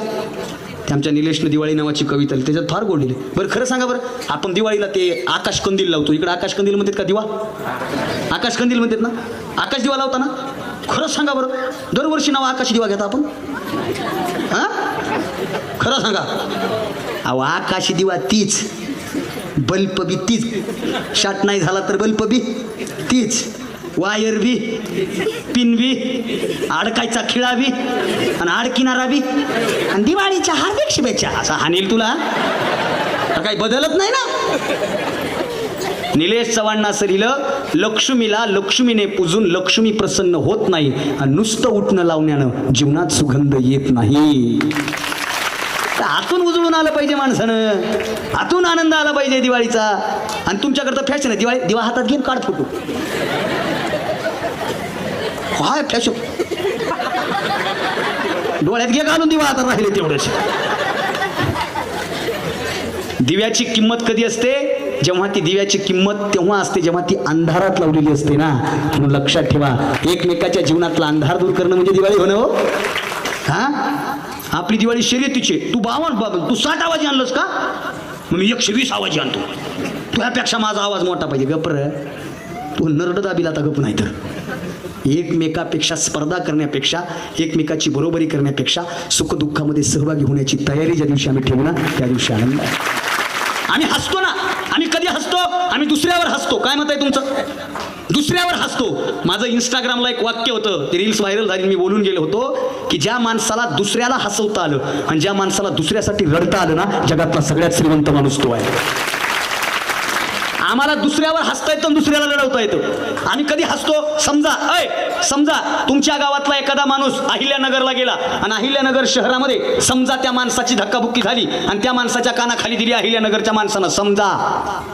ते आमच्या निलेशनं दिवाळी नावाची कविता आली, त्याच्यात फार गोडलेली. बरं खरं सांगा बरं, आपण दिवाळीला ते आकाश कंदील लावतो. इकडे आकाश कंदील म्हणतात का, दिवा आकाश कंदील म्हणतात ना, आकाश दिवा लावता ना. खरं सांगा बरं, दरवर्षी नाव आकाश दिवा घेता आपण. हा खरं सांगा. अहो आकाशी दिवा तीच, बल्ब बी तीच, शाट नाही झाला तर बल्ब बी तीच, वायर बी, पिन बी, अडकायचा खिळा बी आणि अडकिनारा बी. आणि दिवाळीच्या हार्दिक शुभेच्छा असा हानील तुला, काही बदलत नाही ना. निलेश चव्हाण सर लिहिलं, लक्ष्मीला लक्ष्मीने पूजून लक्ष्मी प्रसन्न होत नाही, आणि नुसतं उठणं लावण्यानं जीवनात सुगंध येत नाही. आतून उजळून आलं पाहिजे माणसानं, आतून आनंद आला पाहिजे दिवाळीचा. आणि तुमच्याकडं फॅशन आहे, दिवाळी दिवा हातात घेऊन काढ फोटो. काय फॅशन, डोळ्यात घे घालून दिवा हातात राहिले तेवढंच. दिव्याची किंमत कधी असते, जेव्हा ती दिव्याची किंमत तेव्हा असते जेव्हा ती अंधारात लावलेली असते ना. म्हणून लक्षात ठेवा, एकमेकाच्या जीवनातला अंधार दूर करणं म्हणजे दिवाळी होणं. हो हा, आपली दिवाळी शर्यतीची. तू 52 तू 60 आवाज आणलंस का, मग मी 120 आवाज आणतो. तुझ्यापेक्षा माझा आवाज मोठा पाहिजे. गप्र तू नरड दाबीला आता गप नाही. तर एकमेकापेक्षा स्पर्धा करण्यापेक्षा, एकमेकाची बरोबरी करण्यापेक्षा सुखदुःखामध्ये सहभागी होण्याची तयारी ज्या दिवशी आम्ही ठेवू ना, त्या दिवशी आनंद आहे. आम्ही हसतो ना. आम्ही कधी हसतो, आम्ही दुसऱ्यावर हसतो. काय मत आहे तुमचं, दुसऱ्यावर हसतो. माझं इंस्टाग्रामला एक वाक्य होतं, ते रील्स व्हायरल झाली, मी बोलून गेलो होतो की ज्या माणसाला दुसऱ्याला हसवता आलं आणि ज्या माणसाला दुसऱ्यासाठी रडता आलं ना, जगातला सगळ्यात श्रीमंत माणूस तो आहे. आम्हाला दुसऱ्यावर हसता येतं, दुसऱ्याला लढवता येतं. आम्ही कधी हसतो, समजा तुमच्या गावातला एखादा माणूस अहिल्यानगरला गेला आणि अहिल्यानगर शहरामध्ये समजा त्या माणसाची धक्काबुक्की झाली आणि त्या माणसाच्या कानाखाली दिली अहिल्यानगरच्या माणसानं.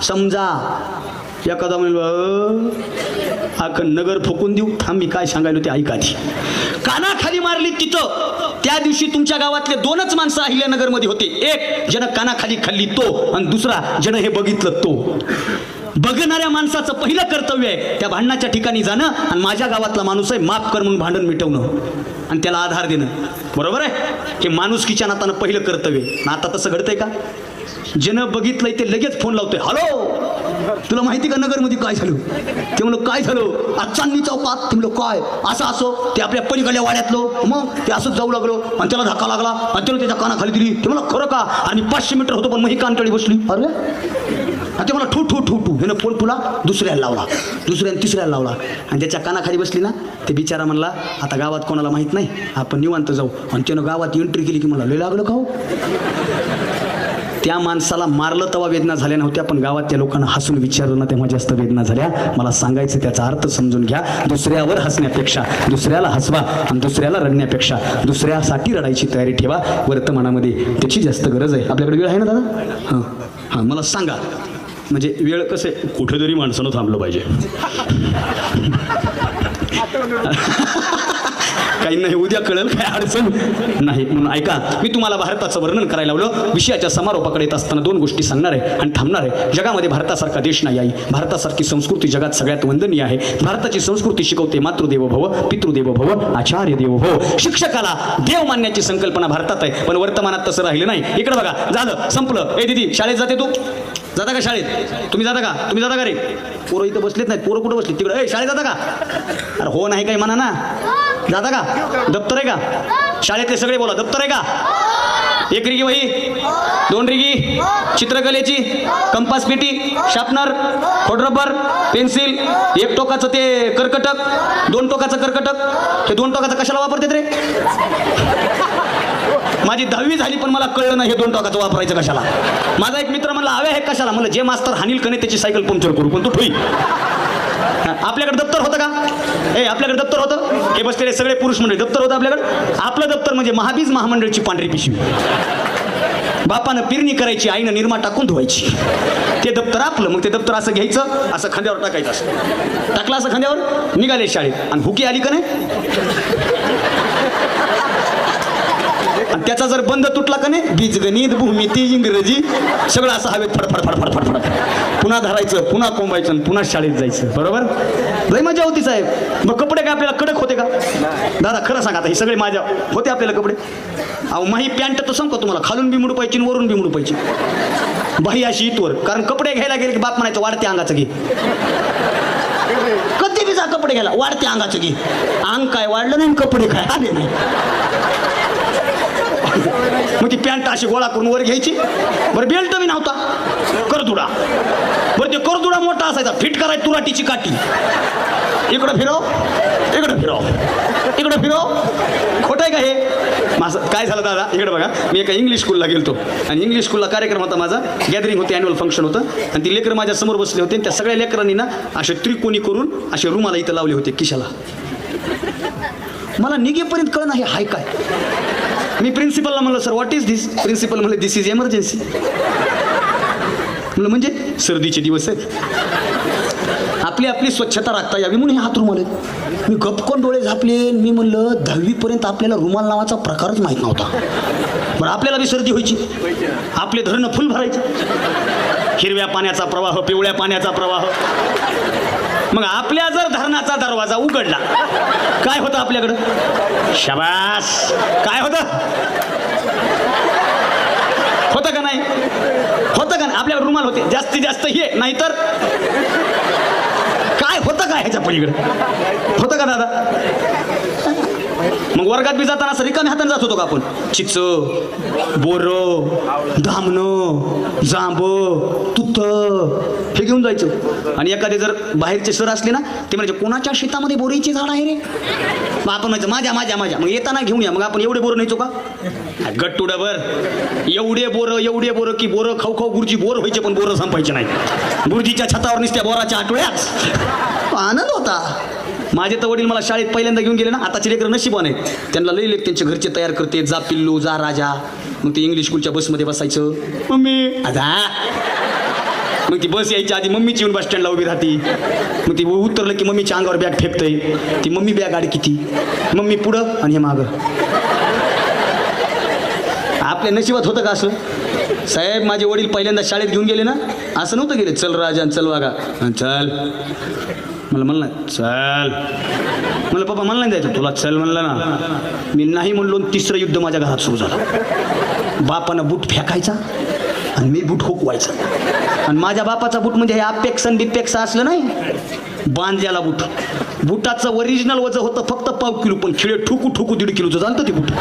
समजा एखादा म्हणलं अख्खं नगर फुकून देऊ, थांब मी काय सांगायलो ते ऐका आधी. कानाखाली मारली तिथं. त्या दिवशी तुमच्या गावातले 2च माणसं अहिल्यानगरमध्ये होते. एक ज्यानं कानाखाली खाल्ली तो, आणि दुसरा ज्यानं हे बघितलं तो. बघणाऱ्या माणसाचं पहिलं कर्तव्य आहे त्या भांडणाच्या ठिकाणी जाणं आणि माझ्या गावातला माणूस आहे माफ कर म्हणून भांडण मिटवणं आणि त्याला आधार देणं. बरोबर आहे, हे माणुसकीच्या नातानं पहिलं कर्तव्य. आता तसं घडतंय का, ज्यानं बघितलंय ते लगेच फोन लावतोय, हॅलो तुला माहिती का नगरमध्ये काय झालं? ते म्हणलं काय झालं? आज चांदणी चौकात. ते म्हणलं काय? असं असं ते आपल्या पलीकडल्या वाड्यातलं, मग ते असंच जाऊ लागलो आणि त्याला धक्का लागला आणि त्याला त्याच्या कानाखाली दिली. ते मला खरं का? आणि 500 मीटर होतो पण मग ही कानटळी बसली. अरे ते मला ठू ठू ठू ठू ह्यानं फोन तुला दुसऱ्याला लावला, दुसऱ्याने तिसऱ्याला लावला आणि त्याच्या कानाखाली बसली ना. ते बिचारा म्हणला आता गावात कोणाला माहित नाही, आपण निवांत जाऊ. आणि त्यानं गावात एंट्री केली की मला लय लागलं का हो. त्या माणसाला मारलं तेव्हा वेदना झाल्या नव्हत्या, पण गावातल्या लोकांना हसून विचारलं ना तेव्हा जास्त वेदना झाल्या. मला सांगायचं त्याचा अर्थ समजून घ्या. दुसऱ्यावर हसण्यापेक्षा दुसऱ्याला हसवा आणि दुसऱ्याला रडण्यापेक्षा दुसऱ्यासाठी रडायची तयारी ठेवा. वर्तमानामध्ये त्याची जास्त गरज आहे. आपल्याकडे वेळ आहे ना दादा? हां हां, मला सांगा म्हणजे वेळ कसं आहे, कुठेतरी माणसानं थांबलं पाहिजे. काही नाही, उद्या कळेल, काय अडचण नाही. म्हणून ऐका, मी तुम्हाला भारताचं वर्णन करायला लावलं. विषयाच्या समारोपाकडे येत असताना 2 गोष्टी सांगणार आहे आणि थांबणार आहे. जगामध्ये भारतासारखा देश नाही आहे. भारतासारखी संस्कृती जगात सगळ्यात वंदनीय आहे. भारताची संस्कृती शिकवते मातृदेवो भव, पितृदेवो भव, आचार्य देवो भव. शिक्षकाला देव मानण्याची संकल्पना भारतात आहे, पण वर्तमानात तसं राहिलं नाही. इकडे बघा, झालं, संपलं. ए दीदी, शाळेत जाते तू? जाता का शाळेत? तुम्ही जाता का? तुम्ही जाता का रे? पोरं इथं बसलेत नाहीत. पोरं कुठं बसलीत? तिकडे. ए शाळेत जाता का? अरे हो नाही काही म्हणा ना. जाता का? दप्तर आहे का? शाळेतले सगळे बोला, दप्तर आहे का? 1 रिगी वही, 2 रिगी चित्रकलेची, कंपास पेटी, शार्पनर, खोडरबर, पेन्सिल, 1 टोकाचं ते कर्कटक, 2 टोकाचं कर्कटक. हे 2 टोकाचं कशाला वापरतात रे? माझी 10वी झाली पण मला कळलं नाही हे 2 टोकाचं वापरायचं कशाला. माझा एक मित्र म्हणला हवे हे कशाला. म्हणलं जे मास्तर हानील कने त्याची सायकल पंक्चर करू, पण तो ठोई. आपल्याकडे दप्तर होतं का? आपल्याकडे दप्तर होतं? हे बसलेले सगळे पुरुष मंडळी दप्तर होतं आपल्याकडे. आपलं दप्तर म्हणजे महाबीज महामंडळची पांढरी पिशवी. बापानं पिरणी करायची, आईनं निरमा टाकून धुवायची. ते दप्तर आपलं. मग ते दप्तर असं घ्यायचं, असं खांद्यावर टाकायचं. असं टाकलं असं खांद्यावर, निघाले शाळेत. आणि हुकी आली का नाही, आणि त्याचा जर बंद तुटला का नाही, बीजगणित, भूमिती, इंग्रजी सगळं असं हवेत फडफड फडफड फडफड. पुन्हा धरायचं, पुन्हा कोंबायचं, पुन्हा शाळेत जायचं. बरोबर? लय मजा होती साहेब. मग कपडे काय आपल्याला कडक होते का दादा? खरं सांगा आता, हे सगळे माझ्या होते आपल्याला कपडे? अहो माही पॅन्ट तर सांगतो तुम्हाला, खालून बी मुडू पाहिजे वरून बी मुडू पाहिजे. बाही अशी इथवर. कारण कपडे घ्यायला गेले की बाप म्हणायचं वाढते अंगाचं घे. कधी बी जा कपडे घ्यायला, वाढते अंगाचं घे. अंग काय वाढलं नाही, कपडे काय आले नाही. मग ती पॅन्ट अशी गोळा करून वर घ्यायची. बरं बेल्ट बी नव्हता, करदुडा. बरं ते करदुडा मोठा असायचा, फिट करायची तुराटीची काठी. इकडं फिरव, इकडं फिरव, इकडं फिरव. खोटं आहे का हे? माझं काय झालं दादा, इकडे बघा. मी एका इंग्लिश स्कूलला गेलतो आणि इंग्लिश स्कूलला कार्यक्रम होता माझा, गॅदरिंग होती, ॲन्युअल फंक्शन होतं. आणि ती लेकरं माझ्या समोर बसले होते. त्या सगळ्या लेकरांनी ना असे त्रिकोणी करून असे रुमाला इथं लावले होते खिशाला. मला निघेपर्यंत कळलं नाही हाय काय. मी प्रिन्सिपलला म्हणलं sir what is this? Principal म्हणलं दिस इज एमर्जन्सी. म्हणलं म्हणजे? सर्दीचे दिवस आहेत, आपली आपली स्वच्छता राखता यावी म्हणून हे हात रुमाल आहेत. मी गपकन डोळे झापले. मी म्हणलं 10वी पर्यंत आपल्याला रुमाल नावाचा प्रकारच माहीत नव्हता. बरं आपल्याला बी सर्दी व्हायची, आपले धरणं फुल भरायचे. हिरव्या पाण्याचा प्रवाह, पिवळ्या पाण्याचा प्रवाह. मग आपल्या जर धरणाचा दरवाजा उघडला, काय होतं आपल्याकडं? शाबास. काय होतं? होतं का नाही? होतं का नाही? आपल्याकडे रुमाल होते, जास्तीत जास्त हे, नाहीतर काय होतं का ह्याच्या पलीकडे? होतं का दादा? मग वर्गात बी जाताना असं रिकाम्या हाताने जात होतो का आपण? चिच, बोर, धामणं, जांब, तुत हे घेऊन जायचं. आणि एखादे जर बाहेरचे सर असले ना, ते म्हणजे कोणाच्या शेतामध्ये बोरीचे झाड आहे रे? मग आपण म्हणायचं माझ्या माझ्या माझ्या. मग येताना घेऊन या. मग आपण एवढे बोरं न्यायचो का? गट्टुडाभर एवढे बोरं की बोरं खाऊ खाऊ गुरुजी बोर व्हायचे, पण बोरं संपायचे नाही. गुरुजीच्या छतावर नुसत्या बोराच्या आठवड्याच आनंद होता. माझे तर वडील मला शाळेत पहिल्यांदा घेऊन गेले ना. आताचे लेकरं नशिबान आहेत, त्यांना लई लेख त्यांचे घरचे तयार करते. जा पिल्लू, जा राजा. मग ते इंग्लिश स्कूलच्या बसमध्ये बसायचं. मम्मी आता मग ती बस यायच्या आधी मम्मीची येऊन बस स्टँडला उभी राहती. मग ती उतरलं की मम्मीच्या अंगावर बॅग फेकतंय. ती मम्मी बॅग आडी किती, मम्मी पुढं आणि हे मागं. आपल्या नशिबात होतं का असं? साहेब माझे वडील पहिल्यांदा शाळेत घेऊन गेले ना, असं नव्हतं गेले चल राजा चल वागा चल. म्हणलं चल. म्हणलं पप्पा मला नाही जायचं. तुला चल म्हणलं ना. मी नाही म्हणलो. 3रं युद्ध माझ्या घरात सुरू झालं. बापानं बूट फेकायचा, आणि मी बूट हुकवायचा. आणि माझ्या बापाचा बूट म्हणजे हे अपेक्स आणि बिपेक्स असलं नाही, बांधलेला बूट. बुटाचं ओरिजिनल वजन होतं फक्त 1.5 किलो, पण खिळे ठुकू ठुकू 1.5 किलोचं चालतं ते बूट.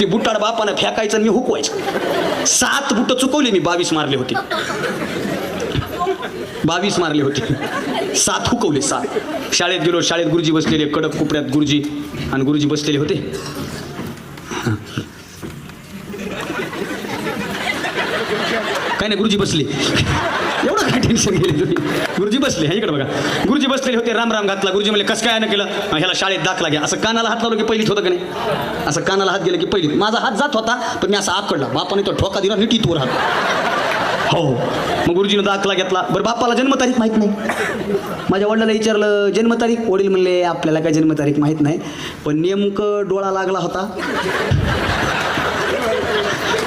ते बुटाड बापानं फेकायचं आणि मी हुकवायचं. 7 बुट चुकवले मी, 22 मारले होते. 22 मारले होते, 7 हुकवले. 7 शाळेत गेलो, शाळेत गुरुजी बसलेले, कडक कोपऱ्यात गुरुजी आणि गुरुजी बसलेले होते. काय नाही, गुरुजी बसले, एवढं काय टेन्शन गेले तुम्ही. गुरुजी बसले, हे इकडे बघा, गुरुजी बसलेले होते. राम राम घातला. गुरुजी म्हणले कसं काय न केलं, ह्याला शाळेत दाखला घ्या. असं कानाला हात लावलो की पहिलीत होतं का नाही, असं कानाला हात गेलं की पहिलीत. माझा हात जात होता, पण मी असं आकडला. बापाने तो ठोका दिला, नीट इथवर हात. हो, मग गुरुजीनं दाखला घेतला. बरं, बापाला जन्मतारीख माहीत नाही. माझ्या वडिलाला विचारलं जन्मतारीख, वडील म्हणले आपल्याला काय जन्मतारीख माहीत नाही, पण नेमकं डोळा लागला होता,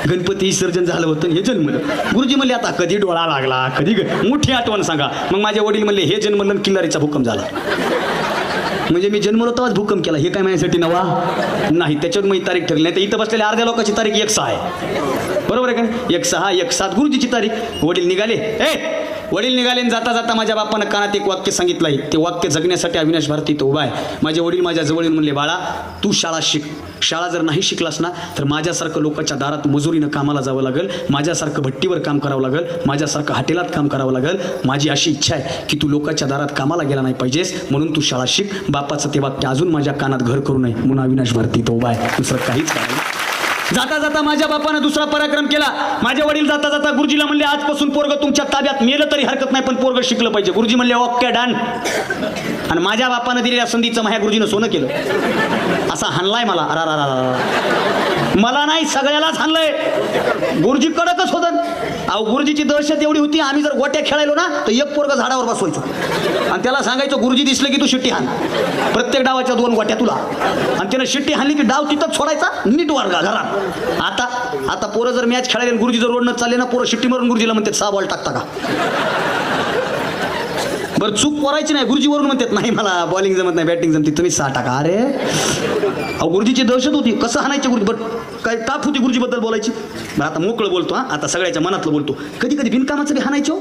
गणपती विसर्जन झालं होतं, हे जन्मलं. गुरुजी म्हणले आता कधी डोळा लागला, कधी मोठी आठवण सांगा. मग माझे वडील म्हणले हे जन्मलं किल्लारीचा भूकंप झाला. म्हणजे मी जन्मलो तेव्हाच भूकंप केला, हे काय माझ्यासाठी नवा नाही. त्याच्यावर मी तारीख ठरली नाही. तर इथं बसलेल्या अर्ध्या लोकांची तारीख 1/6 आहे, बरोबर आहे का? 1/6 1/7 गुरुजीची तारीख. वडील निघाले, वडील निघाले. जाता जाता माझ्या बापानं कानात एक वाक्य सांगितलं आहे. ते वाक्य जगण्यासाठी अविनाश भारती तो उभा आहे. माझे वडील माझ्या जवळ येऊन म्हणले बाळा तू शाळा शिक. शाळा जर नाही शिकलास ना तर माझ्यासारखं लोकांच्या दारात मजुरीनं कामाला जावं लागेल, माझ्यासारखं भट्टीवर काम करावं लागेल, माझ्यासारखं हॉटेलात काम करावं लागेल. माझी अशी इच्छा आहे की तू लोकांच्या दारात कामाला गेला नाही पाहिजेस, म्हणून तू शाळा शिक. बापाचं ते वाक्य अजून माझ्या कानात घर करू नये म्हणून अविनाश भारती तो उभा आहे, दुसरं काहीच नाही. जाता जाता माझ्या बापानं दुसरा पराक्रम केला. माझे वडील जाता जाता गुरुजीला म्हणले आजपासून पोरग तुमच्या ताब्यात, मेलं तरी हरकत नाही पण पोरग शिकलं पाहिजे. गुरुजी म्हणले ओके डन. आणि माझ्या बापानं दिलेल्या संधीचं माझ्या गुरुजीनं सोनं केलं. असा हाणलाय मला, मला नाही सगळ्यालाच हाणलंय. गुरुजी कडकच होतं. अहो गुरुजीची दहशत एवढी होती, आम्ही जर गोट्या खेळायलो ना तर एक पोरग झाडावर बसवायचो आणि त्याला सांगायचो गुरुजी दिसलं की तू शिट्टी हाण, प्रत्येक डावाच्या 2 गोट्या तुला. आणि त्यानं शिट्टी हाणली की डाव तिथंच सोडायचा, नीट वर्गा घरात. आता पोरं जर मॅच खेळायला गुरुजी जर रोडनं चालले ना, पोरं शिट्टी मारून गुरुजीला म्हणतात 6 बॉल टाकता का. बरं चूक पोरायची नाही, गुरुजी वरून म्हणतात नाही मला बॉलिंग जमत नाही, बॅटिंग जमते, तुम्ही 6 टाका. अरे अहो गुरुजीची दहशत होती, कसं हाणायचे गुरुजी. बट काय ताप होती गुरुजीबद्दल बोलायची. बरं आता मोकळं बोलतो, आता सगळ्याच्या मनातलं बोलतो. कधी कधी बिनकामाचं बी हाणायचो,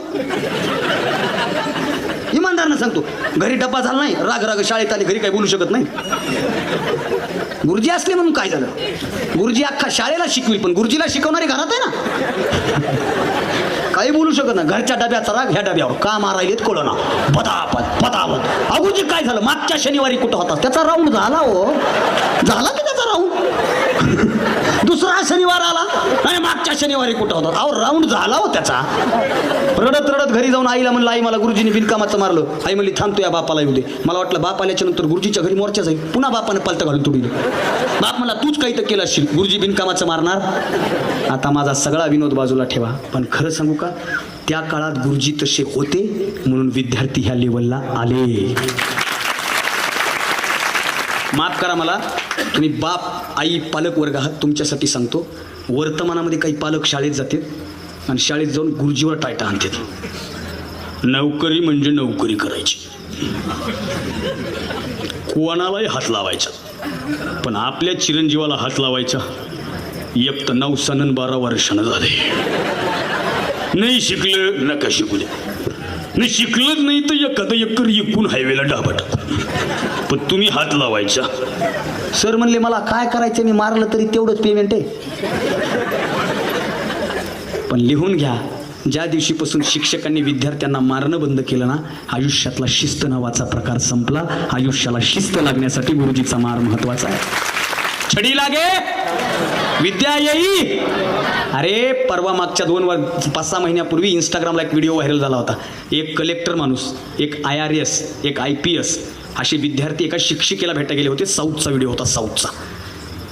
इमानदारनं सांगतो. घरी डब्बा झाला नाही, राग राग शाळेत आले, घरी काही बोलू शकत नाही. गुरुजी असले म्हणून काय झालं, गुरुजी अख्खा शाळेला शिकविल पण गुरुजीला शिकवणारे घरात आहे ना, काही बोलू शकत ना. घरच्या डब्याचा राग ह्या डब्यावर का मारायलेत कोण ना, पतापत. गुरुजी काय झालं, मागच्या शनिवारी कुठं होता, त्याचा राऊंड झाला हो, झाला की त्याचा राऊंड. दुसरा शनिवार आला आणि मागच्या शनिवारी कुठं होता, अहो राऊंड झाला हो त्याचा. रडत रडत घरी जाऊन आईला म्हणलं आई मला गुरुजीने बिनकामाचं मारलं. आई म्हणली थांबतो या बापाला येऊ दे. मला वाटलं बाप आल्याच्या नंतर गुरुजीच्या घरी मोर्चा जाईल. पुन्हा बापाने पलट घालून तुडील. बाप मला तूच काही तर केलं असशील, गुरुजी बिनकामाचं मारणार. आता माझा सगळा विनोद बाजूला ठेवा, पण खरं सांगू का, त्या काळात गुरुजी तसे होते म्हणून विद्यार्थी ह्या लेवलला आले. माफ करा मला, तुम्ही बाप आई पालक वर्ग आहात, तुमच्यासाठी सांगतो. वर्तमानामध्ये काही पालक शाळेत जातात आणि शाळेत जाऊन गुरुजीवर टायटा आणतात. नोकरी म्हणजे नोकरी करायची, कोणालाही हात लावायचा, पण आपल्या चिरंजीवाला हात लावायचा. एक तर 9 सन 12 वर्षानं झाले, नाही शिकलं नका शिकू दे, नाही शिकलंच नाही तर एखादं एकर एकूण हायवेला डाबट, पण तुम्ही हात लावायचा. सर म्हणले मला काय करायचं, मी मारलं तरी तेवढंच पेमेंट आहे. पण लिहून घ्या, ज्या दिवशीपासून शिक्षकांनी विद्यार्थ्यांना मारणं बंद केलं ना, आयुष्यातला शिस्त नावाचा प्रकार संपला. आयुष्याला शिस्त लागण्यासाठी गुरुजीचा मार महत्वाचा आहे. छडी लागे विद्या येई. अरे परवा मागच्या 5-6 महिन्यापूर्वी इंस्टाग्रामला एक व्हिडिओ व्हायरल झाला होता. एक कलेक्टर माणूस, एक IRS, एक IPS असे विद्यार्थी एका शिक्षिकेला भेटायला गेले होते. साऊथचा व्हिडिओ होता,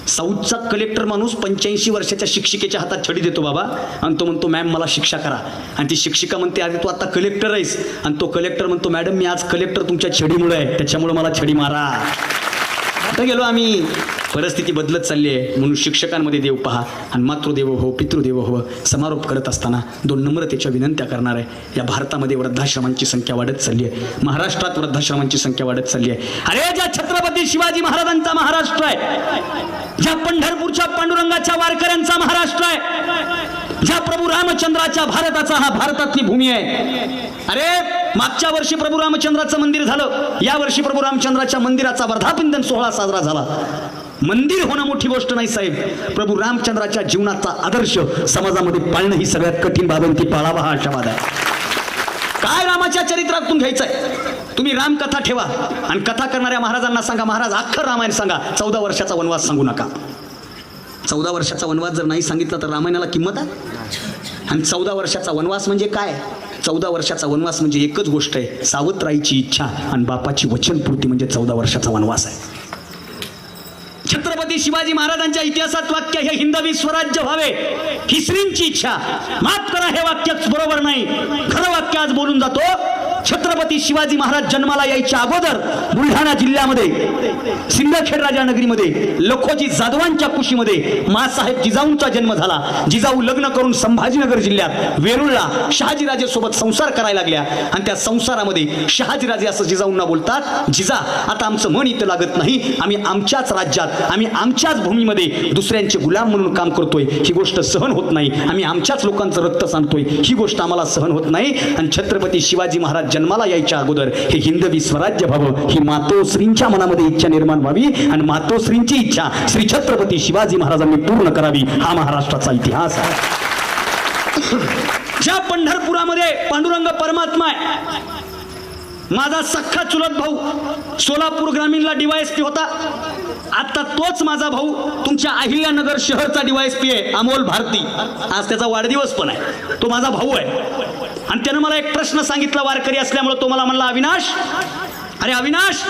साऊथचा कलेक्टर माणूस 85 वर्षाच्या शिक्षिकेच्या हातात छडी देतो बाबा, आणि तो म्हणतो मॅम मला शिक्षा करा. आणि ती शिक्षिका म्हणते अरे तू आता कलेक्टर आहेस, आणि तो कलेक्टर म्हणतो मॅडम मी आज कलेक्टर तुमच्या छडीमुळे आहे, त्याच्यामुळे मला छडी मारा. आता गेलो आम्ही परिस्थिती बदलत चालली आहे, म्हणून शिक्षकांमध्ये देव पहा आणि मातृदेवो हो पितृदेवो हो. समारोप करत असताना 2 नम्रतेच्या विनंत्या करणार आहे. या भारतामध्ये वृद्धाश्रमांची संख्या वाढत चालली आहे. महाराष्ट्रात वृद्धाश्रमांची संख्या वाढत चालली आहे. अरे ज्या छत्रपती शिवाजी महाराजांचा महाराष्ट्र आहे, ज्या पंढरपूरच्या पांडुरंगाच्या वारकऱ्यांचा महाराष्ट्र आहे, ज्या प्रभू रामचंद्राच्या भारताचा हा भारतातली भूमी आहे. अरे मागच्या वर्षी प्रभू रामचंद्राचं मंदिर झालं, या वर्षी प्रभू रामचंद्राच्या मंदिराचा वर्धापन सोहळा साजरा झाला. मंदिर होणं मोठी गोष्ट नाही साहेब, प्रभू रामचंद्राच्या जीवनाचा आदर्श समाजामध्ये पाळणं ही सगळ्यात कठीण बाब, ती पाळावा हा आशावाद आहे. काय रामाच्या चरित्रातून घ्यायचंय? तुम्ही रामकथा ठेवा आणि कथा करणाऱ्या महाराजांना सांगा, महाराज अख्खं रामायण सांगा, 14 वर्षाचा वनवास सांगू नका. 14 वर्षाचा वनवास जर नाही सांगितला तर रामायणाला किंमत आहे. आणि 14 वर्षाचा वनवास म्हणजे काय? 14 वर्षाचा वनवास म्हणजे एकच गोष्ट आहे, सावत्राईची इच्छा आणि बापाची वचनपूर्ती म्हणजे 14 वर्षाचा वनवास आहे. छत्रपती शिवाजी महाराजांच्या इतिहासात वाक्य हे हिंदवी स्वराज्य व्हावे ही श्रींची इच्छा. माफ करा, हे वाक्यच बरोबर नाही. खरं वाक्य आज बोलून जातो. छत्रपती शिवाजी महाराज जन्माला यायच्या अगोदर बुलढाणा जिल्ह्यामध्ये सिंदखेड राजा नगरीमध्ये लखोजी जाधवांच्या कुशीमध्ये मासाहेब जिजाऊंचा जन्म झाला. जिजाऊ लग्न करून संभाजीनगर जिल्ह्यात वेरूळला शहाजीराजे सोबत संसार करायला लागल्या आणि त्या संसारामध्ये शहाजीराजे असं जिजाऊंना बोलतात, जिजा आता आमचं मन इथं लागत नाही, आम्ही आमच्याच राज्यात, आम्ही आमच्याच भूमीमध्ये दुसऱ्यांचे गुलाम म्हणून काम करतोय, ही गोष्ट सहन होत नाही. आम्ही आमच्याच लोकांचं रक्त सांडतोय, ही गोष्ट आम्हाला सहन होत नाही. आणि छत्रपती शिवाजी महाराज जन्माला यायच्या अगोदर हे हिंदवी स्वराज्य व्हावं ही मातोश्रींच्या मनामध्ये इच्छा निर्माण व्हावी आणि मातोश्रींची इच्छा श्री छत्रपती शिवाजी महाराजांनी पूर्ण करावी, हा महाराष्ट्राचा इतिहास आहे. ज्या पंढरपुरामध्ये पांडुरंग परमात्मा आहे, माझा सख्खा चुलत भाऊ सोलापूर ग्रामीणला DYSP होता. आता तोच माझा भाऊ तुमच्या अहिल्यानगर शहरचा DYSP आहे, अमोल भारती. आज त्याचा वाढदिवस पण आहे. तो माझा भाऊ आहे आणि त्यानं मला एक प्रश्न सांगितला वारकरी असल्यामुळे. तो मला म्हणला, अविनाश, अरे अविनाश,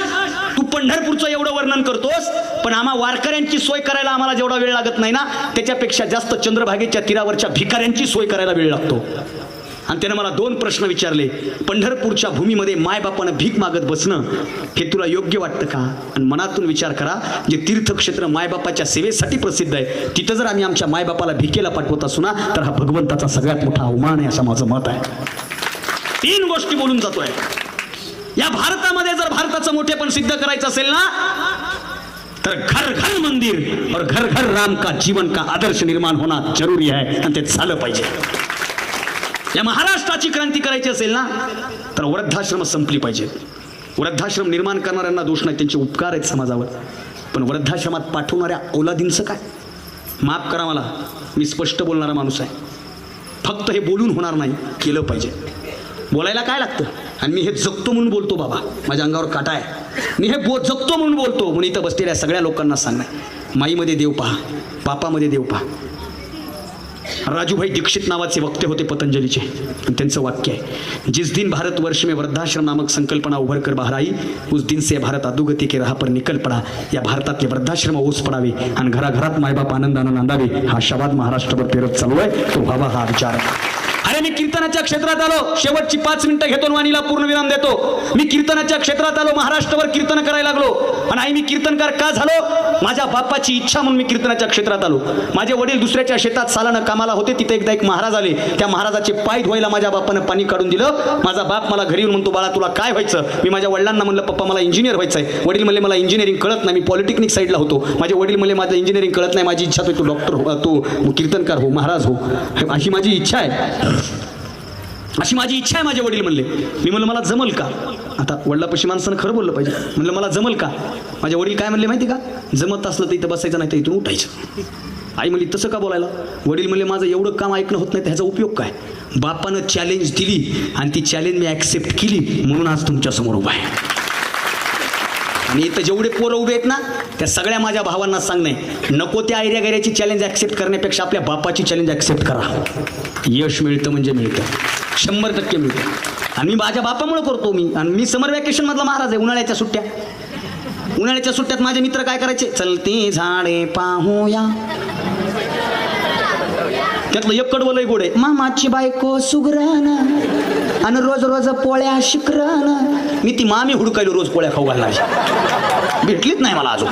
तू पंढरपूरचं एवढं वर्णन करतोस, पण आम्हा वारकऱ्यांची सोय करायला आम्हाला जेवढा वेळ लागत नाही ना, त्याच्यापेक्षा जास्त चंद्रभागेच्या तीरावरच्या भिकाऱ्यांची सोय करायला वेळ लागतो. आणि त्यानं मला 2 प्रश्न विचारले. पंढरपूरच्या भूमीमध्ये मायबापानं भीक मागत बसणं हे तुला योग्य वाटतं का? आणि मनातून विचार करा, जे तीर्थक्षेत्र मायबापाच्या सेवेसाठी प्रसिद्ध आहे, तिथं जर आम्ही आमच्या मायबापाला भिकेला पाठवत असू ना, तर हा भगवंताचा सगळ्यात मोठा अवमान आहे, असं माझं मत आहे. 3 गोष्टी बोलून जातोय. या भारतामध्ये जर भारताचं मोठेपण सिद्ध करायचं असेल ना, तर घर घर मंदिर और घर घर राम का जीवन का आदर्श निर्माण होना जरूरी आहे आणि ते झालं पाहिजे. या महाराष्ट्राची क्रांती करायची असेल ना, तर वृद्धाश्रम संपली पाहिजे. वृद्धाश्रम निर्माण करणाऱ्यांना दोष नाही, त्यांचे उपकार आहेत समाजावर, पण वृद्धाश्रमात पाठवणाऱ्या औलादींचं काय? माफ करा मला, मी स्पष्ट बोलणारा माणूस आहे. फक्त हे बोलून होणार नाही, केलं पाहिजे. बोलायला काय लागतं? आणि मी हे जगतो म्हणून बोलतो बाबा, माझ्या अंगावर काटा आहे. मी हे जगतो म्हणून बोलतो, म्हणून इथं बसलेल्या सगळ्या लोकांना सांगणार, माईमध्ये देव पहा, बापामध्ये देव पहा. राजूभाई दीक्षित नावाचे वक्ते होते पतंजलीचे, त्यांचं वाक्य आहे, जिस दिन भारतवर्ष में वृद्धाश्रम नामक संकल्पना उभर कर बाहर आई, उस दिन से भारत अधोगती के राह पर निकल पडा. या भारतातले वृद्धाश्रम ओस पडावे आणि घराघरात मायबाप आनंदानं नांदावे, हा शवाद महाराष्ट्रभर पेरत चालू आहे. तो व्हावा हा विचार आहे. अरे मी कीर्तनाच्या क्षेत्रात आलो, शेवटची 5 मिनिटं घेतो, वाणीला पूर्ण विराम देतो. मी कीर्तनाच्या क्षेत्रात आलो, महाराष्ट्रभर कीर्तन करायला लागलो. आणि आई मी कीर्तनकार का झालो? माझ्या बापाची इच्छा म्हणून मी कीर्तनाच्या क्षेत्रात आलो. माझे वडील दुसऱ्याच्या शेतात सालानं कामाला होते. तिथे एकदा एक महाराज आले, त्या महाराजाचे पाय धुवायला माझ्या बापानं पाणी काढून दिलं. माझा बाप मला घरी येऊन म्हणतो, बाळा तुला काय व्हायचं? मी माझ्या वडिलांना म्हणलं, पप्पा मला इंजिनियर व्हायचं आहे. वडील म्हणले, मला इंजिनिअरिंग कळत नाही, मी पॉलिटेक्निक साईडला होतो. माझे वडील म्हणले, माझं इंजिनिअरिंग कळत नाही, माझी इच्छा तू डॉक्टर हो, तू कीर्तनकार हो, महाराज हो, अशी माझी इच्छा आहे, अशी माझी इच्छा आहे. माझे वडील म्हणले. मी म्हणलं, मला जमल का? आता वडिलापाशी माणसानं खरं बोललं पाहिजे. म्हणलं, मला जमल का? माझे वडील काय म्हणले माहिती का? जमत असलं तर इथं बसायचं, नाही तर इथून उठायचं. आई म्हणली, तसं का बोलायला? वडील म्हणले, माझं एवढं काम ऐकणं होत नाही, त्याचा उपयोग काय? बापानं चॅलेंज दिली आणि ती चॅलेंज मी ॲक्सेप्ट केली, म्हणून आज तुमच्यासमोर उभा आहे. आणि इथं जेवढे पोरं उभे आहेत ना, त्या सगळ्या माझ्या भावांना सांगणे, नको त्या आयऱ्या गैऱ्याची चॅलेंज ॲक्सेप्ट करण्यापेक्षा आपल्या बापाची चॅलेंज ॲक्सेप्ट करा. यश मिळतं म्हणजे मिळतं, 100% मिळतं. आणि मी माझ्या बापामुळे करतो. मी समर वॅकेशन मधला महाराज आहे. उन्हाळ्याच्या सुट्ट्यात माझे मित्र काय करायचे, चलते झाडे पाहूया, त्यातलं एक कडवलंय गोड आहे, मामाची बायको सुगराना आणि रोज रोज पोळ्या शिकराना. मी ती मामी हुडकायलो रोज पोळ्या खाऊ घालायच्या. भेटलीच नाही मला अजून.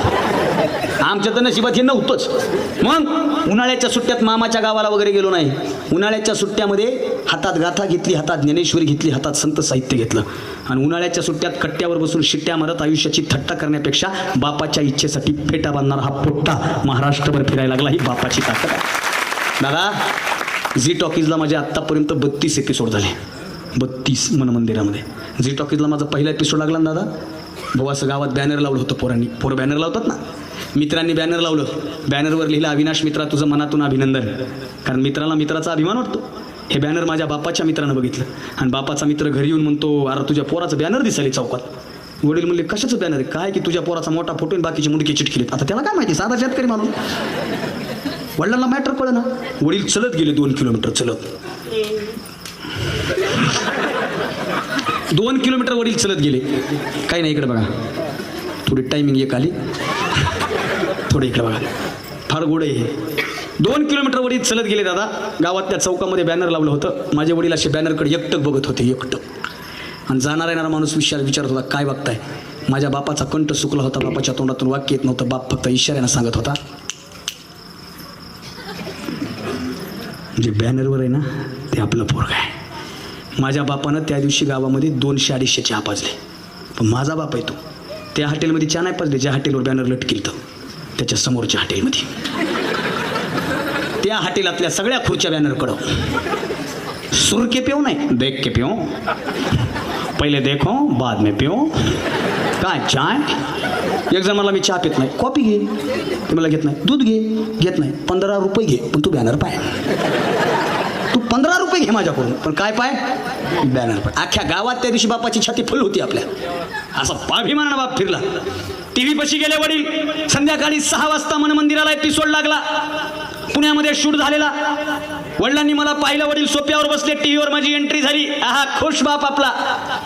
आमच्या तर नशिबात हे नव्हतंच. मग उन्हाळ्याच्या सुट्ट्यात मामाच्या गावाला वगैरे गेलो नाही. उन्हाळ्याच्या सुट्ट्यामध्ये हातात गाथा घेतली, हातात ज्ञानेश्वरी घेतली, हातात संत साहित्य घेतलं आणि उन्हाळ्याच्या सुट्ट्यात कट्ट्यावर बसून शिट्ट्या मारत आयुष्याची थट्टा करण्यापेक्षा बापाच्या इच्छेसाठी फेटा बांधणारा हा पोट्टा महाराष्ट्रभर फिरायला लागला. ही बापाची ताकद आहे. दादा, झी टॉकीजला माझे आत्तापर्यंत 32 एपिसोड झाले. 32 मन मंदिरामध्ये. झी टॉकीजला माझा पहिला एपिसोड लागला ना दादा. भाऊ असं गावात बॅनर लावलं होतं पोरांनी. पोरं बॅनर लावतात ना. मित्रांनी बॅनर लावलं. बॅनरवर लिहिलं, अविनाश मित्रा तुझं मनातून अभिनंदन. कारण मित्राला मित्राचा अभिमान वाटतो. हे बॅनर माझ्या बापाच्या मित्रानं बघितलं आणि बापाचा मित्र घरी येऊन म्हणतो, अरे तुझ्या पोराचं बॅनर दिसायला चौकात. वडील म्हणले, कशाचं बॅनर आहे? काय की तुझ्या पोराचा मोठा फोटो आणि बाकीची मुंडकी चिटकिलीत. आता त्याला काय माहिती, साधा शेतकरी माणूस. वडिलांना मॅटर कळलं ना. वडील चलत गेले 2 किलोमीटर चालत. 2 किलोमीटर वडील चलत गेले. काही नाही, इकडे बघा, थोडी टायमिंग एक आली, थोडं इकडे बघा, फार गोड आहे हे. 2 किलोमीटर वडील चलत गेले दादा. गावात त्या चौकामध्ये बॅनर लावलं होतं. माझे वडील असे बॅनरकडे एकटक बघत होते, एकटक. आणि जाणारा येणारा माणूस विचारत होता, काय बघताय? माझ्या बापाचा कंठ सुकला होता. बापाच्या तोंडातून वाक्य येत नव्हतं. बाप फक्त इशाऱ्यानं सांगत होता. जे बॅनरवर आहे ना, ते आपलं पोरगं आहे. माझ्या बापानं त्या दिवशी गावामध्ये 200-250 चहा पाजले. पण माझा बाप आहे तो. त्या हॉटेलमध्ये चहा नाही पाजले ज्या हॉटेलवर बॅनर लटकेल तर. त्याच्या समोरच्या हॉटेलमध्ये, त्या हॉटेलातल्या सगळ्या खुर्च्या बॅनर कडव. सुर के पिऊ नाही, देख के पिऊ. पहिले देखो बाद में पिऊ. काय चाय? एक जण मला, मी चहा पित नाही, कॉफी घे. ते मला घेत नाही. दूध घे, घेत नाही. 15 रुपये घे, पण तू बॅनर पाय. तू 15 रुपये घे माझ्याकडून, पण काय पाय? बॅनर पाय. अख्ख्या गावात त्या दिवशी बापाची छाती फुल होती आपल्या. असा पाभिमानानं बाप फिरला. टीव्ही पशी गेले वडील. संध्याकाळी 6 वाजता मन मंदिराला एपिसोड लागला. पुण्यामध्ये शूट झालेला. वडिलांनी मला पाहिलं. वडील सोप्यावर बसले. टीव्हीवर माझी एंट्री झाली. आहा, खुश बाप आपला.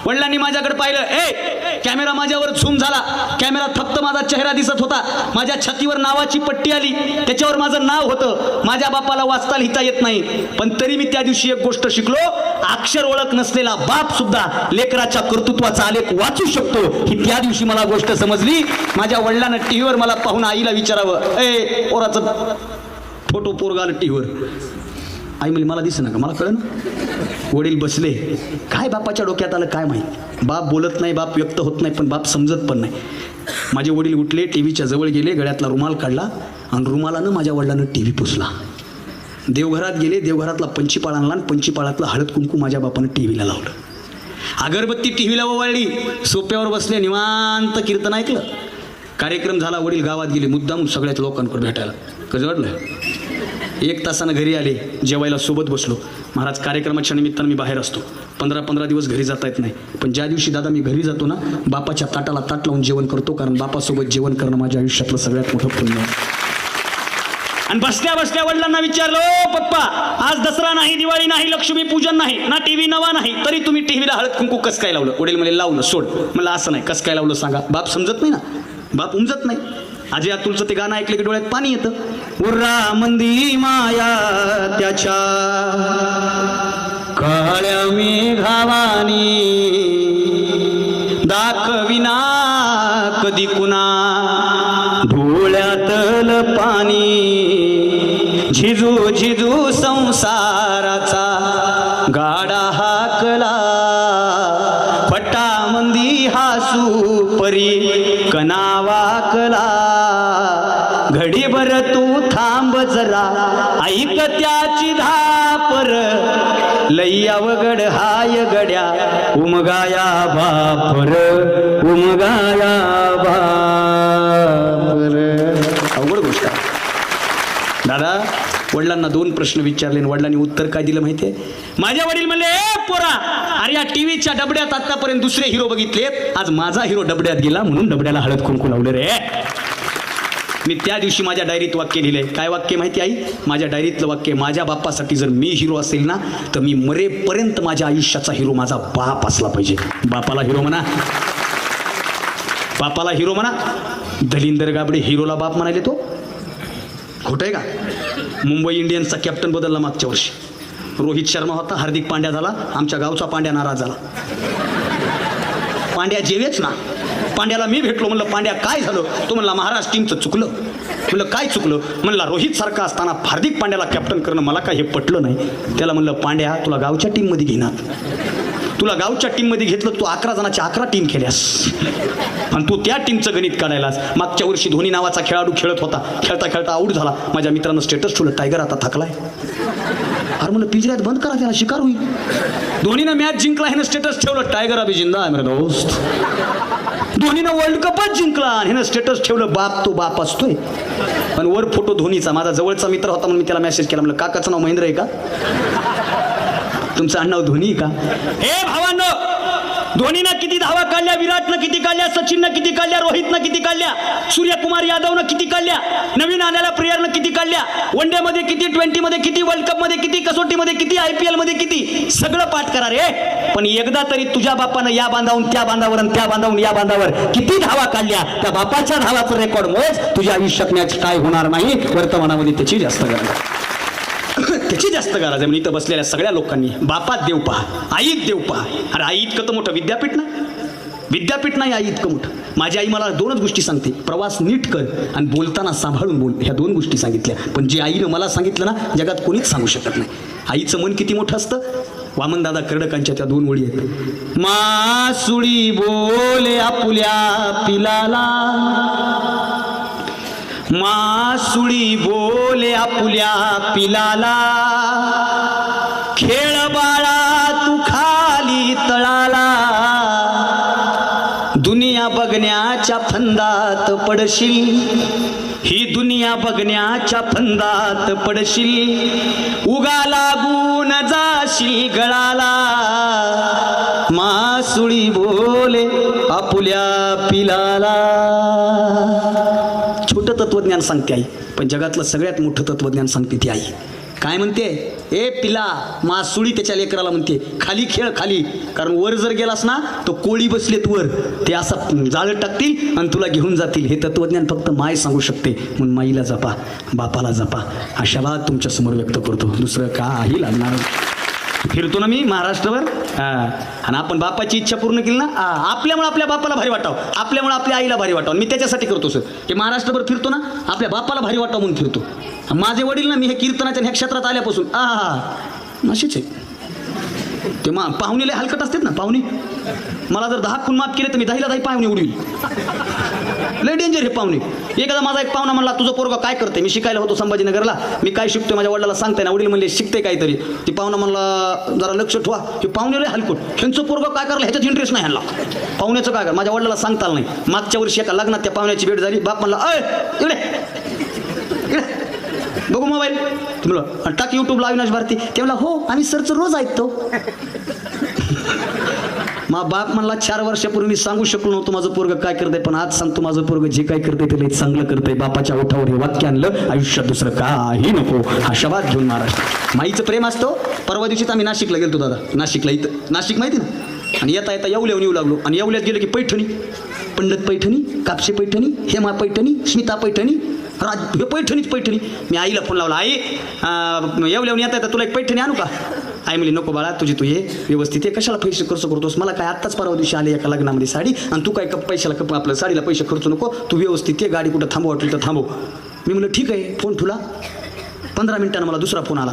वडिलांनी माझ्याकडे पाहिलं. कॅमेरा माझ्यावर झूम झाला. कॅमेरा फक्त माझा चेहरा दिसत होता. माझ्या छातीवर नावाची पट्टी आली. त्याच्यावर माझं नाव होतं. माझ्या बापाला वाचता लिहिता येत नाही, पण तरी मी त्या दिवशी एक गोष्ट शिकलो. अक्षर ओळख नसलेला बाप सुद्धा लेकराच्या कर्तृत्वाचा आलेख वाचू शकतो. ही त्या दिवशी मला गोष्ट समजली. माझ्या वडिलांना टीव्हीवर मला पाहून आईला विचारावं, पोराचं फोटो पोरगा आलं टीव्हीवर. आई म्हणजे मला दिसे ना का, मला कळलं ना. वडील बसले. काय बापाच्या डोक्यात आलं काय माहीत. बाप बोलत नाही, बाप व्यक्त होत नाही, पण बाप समजत पण नाही. माझे वडील उठले, टीव्हीच्या जवळ गेले, गळ्यातला रुमाल काढला आणि रुमालानं माझ्या वडिलांना टीव्ही पुसला. देवघरात गेले. देवघरातला पंचीपाळ आणला आणि पंचीपाळातला हळद कुंकू माझ्या बापानं टीव्हीला लावलं. अगरबत्ती टीव्हीला ओवाळली. सोप्यावर बसले, निवांत कीर्तन ऐकलं. कार्यक्रम झाला. वडील गावात गेले मुद्दाम सगळ्याच लोकांकडे भेटायला. कसं वाटलं? 1 तासानं घरी आले. जेवायला सोबत बसलो. महाराज, कार्यक्रमाच्या निमित्तानं मी बाहेर असतो. 15-15 दिवस घरी जाता येत नाही, पण ज्या दिवशी दादा मी घरी जातो ना, बापाच्या ताटाला ताट लावून जेवण करतो. कारण बापासोबत जेवण करणं माझ्या आयुष्यातलं सगळ्यात मोठं पुण्य आहे. आणि बसल्या बसल्या वडिलांना विचारलं, पप्पा आज दसरा नाही, दिवाळी नाही, लक्ष्मी पूजन नाही, ना टीव्ही नवा नाही, तरी तुम्ही टीव्हीला हळद कुंकू कसं काय लावलं? वडील म्हणे, लावलं सोड. मला असं नाही, कसं काय लावलं सांगा. बाप समजत नाही ना, बाप उमजत नाही. अजय अतुलचं ते गाणं ऐकलं की डोळ्यात पाणी येतं. उर्रा मंदी माया त्याच्या काळ्या मेघावानी दाखविना कधी कुणा डोळ्यातल पाणी झिजू झिजू संसाराचा गाडा हाकला फटामंदी हासू परी कनावाकला घडीभर तू थांब जरा ऐक त्याची धापर लई अवघड हाय गड्या उमगाया बापर उमगाया बापर. अवघड गोष्ट आहे दादा. वडिलांना 2 प्रश्न विचारले आणि वडिलांनी उत्तर काय दिलं माहितीये? माझ्या वडील म्हणले, पोरा अरे या टीव्हीच्या डबड्यात आतापर्यंत दुसरे हिरो बघितलेत, आज माझा हिरो डबड्यात गेला म्हणून डबड्याला हळद कुंकू लावलं रे. मी त्या दिवशी माझ्या डायरीत वाक्य लिहिलंय. काय वाक्य माहिती आई? माझ्या डायरीतलं वाक्य, माझ्या बापासाठी जर मी हिरो असेल ना, तर मी मरेपर्यंत माझ्या आयुष्याचा हिरो माझा बाप असला पाहिजे. बापाला हिरो म्हणा, बापाला हिरो म्हणा. दलिंदर गाबडे हिरोला बाप म्हणाले, तो खोटं आहे का? मुंबई इंडियन्सचा कॅप्टन बदलला मागच्या वर्षी. रोहित शर्मा होता, हार्दिक पांड्या झाला, आमच्या गावचा पांड्या नाराज झाला. पांड्या जेवेच ना. पांड्याला मी भेटलो, म्हणलं पांड्या काय झालं? तो म्हणला महाराज टीमचं चुकलं. म्हणलं काय चुकलं? म्हणला रोहित सारखा असताना हार्दिक पांड्याला कॅप्टन करणं मला काय हे पटलं नाही. त्याला म्हणलं पांड्या तुला गावच्या टीममध्ये घेणार, तुला गावच्या टीममध्ये घेतलं, तू 11 जणाच्या 11 टीम केल्यास आणि तू त्या टीमचं गणित काढायलास. मागच्या वर्षी धोनी नावाचा खेळाडू खेळत होता, खेळता खेळता आऊट झाला. माझ्या मित्रानं स्टेटस ठेवलं, टायगर आता थकलाय. अरे म्हणलं पिंजऱ्यात बंद करा, त्याला शिकार होईल. धोनीनं मॅच जिंकला, ह्यानं स्टेटस ठेवलं, टायगर अभि जिंदा आहे मेरा दोस्त. धोनीनं वर्ल्ड कपच जिंकला आणि ह्यानं स्टेटस ठेवलं, बाप तो बाप असतोय. पण वर फोटो धोनीचा. माझा जवळचा मित्र होता म्हणून मी त्याला मेसेज केला, म्हणलं काकाचं नाव महेंद्र आहे का? तुमचं आडनाव धोनी का? हे भावांनो, धोनीनं किती धावा काढल्या, विराटनं किती काढल्या, सचिननं किती काढल्या, रोहितनं किती काढल्या, सूर्यकुमार यादवनं किती काढल्या, नवीन आलेल्या प्लेयरनं किती काढल्या, वन डे मध्ये किती, 20 मध्ये किती, वर्ल्ड कप मध्ये किती, कसोटीमध्ये किती, IPL मध्ये किती, सगळं पाठ करा रे. पण एकदा तरी तुझ्या बापानं या बांधावून त्या बांधावर आणि त्या बांधावून या बांधावर किती धावा काढल्या, त्या बापाच्या धावाचं रेकॉर्ड मुळेच तुझ्या आयुष्यात मॅच काय होणार नाही. वर्तमानामध्ये त्याची जास्त गरज त्याची जास्त गरज आहे. म्हणजे इथं बसलेल्या सगळ्या लोकांनी बापात देव पहा, आईत देव पहा. अरे आई इतकं तर मोठं विद्यापीठ नाही, विद्यापीठ नाही आई इतकं मोठं. माझी आई मला 2च गोष्टी सांगते, प्रवास नीट कर आणि बोलताना सांभाळून बोल. ह्या 2 गोष्टी सांगितल्या. पण जे आईनं मला सांगितलं ना, जगात कोणीच सांगू शकत नाही. आईचं मन किती मोठं असतं. वामनदादा कर्डकांच्या त्या 2 ओळी आहेत. मासुळी बोले आपुल्या पिलाला, मासुळी बोले आपुल्या पिलाला, खेळ बाळा तू खाली तळाला, दुनिया बघण्याच्या फंदात पडशील, ही दुनिया बघण्याच्या फंदात पडशील, उगा लागून जाशील गळाला, मासुळी बोले आपुल्या पिलाला. छोटं तत्वज्ञान सांगते आई, पण जगातलं सगळ्यात मोठं तत्वज्ञान सांगते ती आई. काय म्हणते? ए पिला, मासुळी त्याच्या लेकराला म्हणते खाली खेळ खाली. कारण वर जर गेलास ना तो कोळी बसलेत वर, ते असं जाळं टाकतील आणि तुला घेऊन जातील. हे तत्वज्ञान फक्त माय सांगू शकते. म्हणून माईला जपा, बापाला जपा. अशा बात तुमच्या समोर व्यक्त करतो. दुसरं काही लागणार. फिरतो ना मी महाराष्ट्रभर, आणि आपण बापाची इच्छा पूर्ण केली ना, आपल्यामुळे आपल्या बापाला भारी वाटावं, आपल्यामुळे आपल्या आईला भारी वाटावं. मी त्याच्यासाठी करतो सर, की महाराष्ट्रभर फिरतो ना, आपल्या बापाला भारी वाटावं म्हणून फिरतो. माझे वडील ना, मी हे कीर्तनाच्या ह्या क्षेत्रात आल्यापासून असेच आहे. ते पाहुणेले हलकट असतात ना पाहुणे. मला जर 10 खून माफ केले तर मी 10ला 10 पाहुणे उडवील. लय डेंजर हे पाहुणे. एकदा माझा एक पाहुणा म्हणला, तुझं पोरगं काय करते? मी शिकायला होतो संभाजीनगरला, मी काय शिकतोय माझ्या वडिलाला सांगताय ना. वडील म्हणले शिकते काहीतरी. ती पाहुणा म्हणला जरा लक्ष ठेवा, हे पाहुणे लय हलकट, ह्यांचं पोरगं काय करलं ह्याच्यात इंटरेस्ट नाही ह्यांना, पाहुण्याचं काय कर. माझ्या वडिलाला सांगता आलं नाही. मागच्या वर्षी एका लग्नात त्या पाहुण्याची भेट झाली. बाप म्हणला, अय इकडे इकडे बघू मोबाईल, तुम्हाला टाक यूट्यूबला अविनाश भारती. ते म्हणला हो, आम्ही सरचं रोज ऐकतो. मग बाप म्हणला 4 वर्षापूर्वी मी सांगू शकलो नव्हतो माझं पोरगं काय करतंय, पण आज सांगतो माझं पोरगं जे काय करतंय ते लई चांगलं करतंय. बापाच्या ओठावर हे वाक्य आणलं, आयुष्यात दुसरं काही नको. हा शब्द घेऊन महाराष्ट्र माईचं प्रेम असतो. परवा दिवशीच आम्ही नाशिकला गेलतो दादा, नाशिकला. इथं नाशिक माहिती ना. आणि येता येता येऊल्याहून येऊ लागलो. आणि येऊल्यात गेलो की पैठणी, पंडित पैठणी, कापसे पैठणी, हेमा पैठणी, स्मिता पैठणी, हे पैठणीच पैठणी. मी आईला फोन लावला, आई येऊल्याहून येता येता तुला एक पैठणी आणू का? आई म्हणली नको बाळा, तुझी तू ये व्यवस्थित आहे, कशाला पैसे खर्च करतोस? मला काय आत्ताच परवा दिवशी आले एका लग्नामध्ये साडी, आणि तू काय पैशाला आपल्या साडीला पैसे खर्च नको, तू व्यवस्थित ये, गाडी कुठं थांबव वाटेल तर थांबव. मी म्हणलं ठीक आहे. फोन ठेवला. 15 मिनिटांना मला दुसरा फोन आला.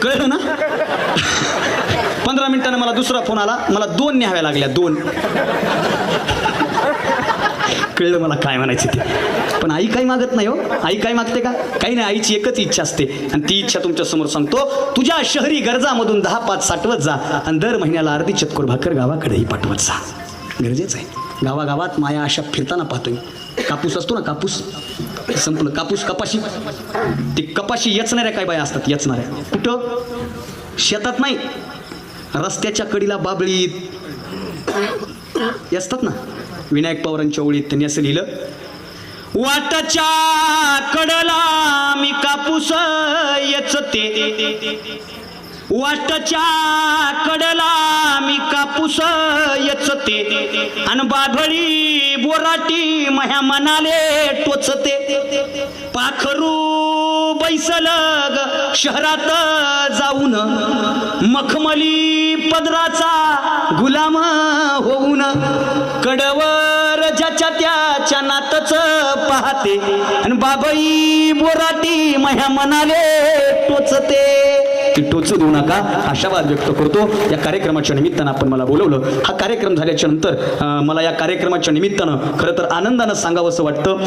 कळलं ना? 15 मिनिटांना मला दुसरा फोन आला. मला 2 न्याव्या लागल्या, 2. कळलं मला काय म्हणायचं ते. पण आई काही मागत नाही हो. आई काय मागते का? काही नाही. आईची एकच इच्छा असते, आणि ती इच्छा तुमच्या समोर सांगतो. तुझ्या शहरी गरजामधून 10-5 साठवत जा, आणि दर महिन्याला अर्धी चतकोर भाकर गावाकडेही पाठवत जा. गरजेचं आहे. गावागावात माया अशा फिरताना पाहतोय. कापूस असतो ना, कापूस संपलं, कापूस कपाशी, ती कपाशी येचणाऱ्या काय बाया असतात, येचणाऱ्या कुठं? शेतात नाही, रस्त्याच्या कडीला बाबळीत असतात ना. विनायक पवारांच्या ओळीत त्यांनी असं लिहिलं, वाटाच्या कडला मी कापूस येचते, वाटाच्या कडला मी कापूस येचते, आणि बाभळी बोराटी मह्या मनाले टोचते, पाखरू बैसल ग शहरात जाऊन मखमली पदराचा गुलाम होऊन कडवर ज्याच्या त्याच्या नातच पाहते आणि बाबाई बोराटी माझ्या मनाले टोचते ती टोचू देऊ नका आशावाद व्यक्त करतो. या कार्यक्रमाच्या निमित्तानं आपण मला बोलवलं. हा कार्यक्रम झाल्याच्या नंतर मला या कार्यक्रमाच्या निमित्तानं खरं तर आनंदानं सांगावंसं वाटतं.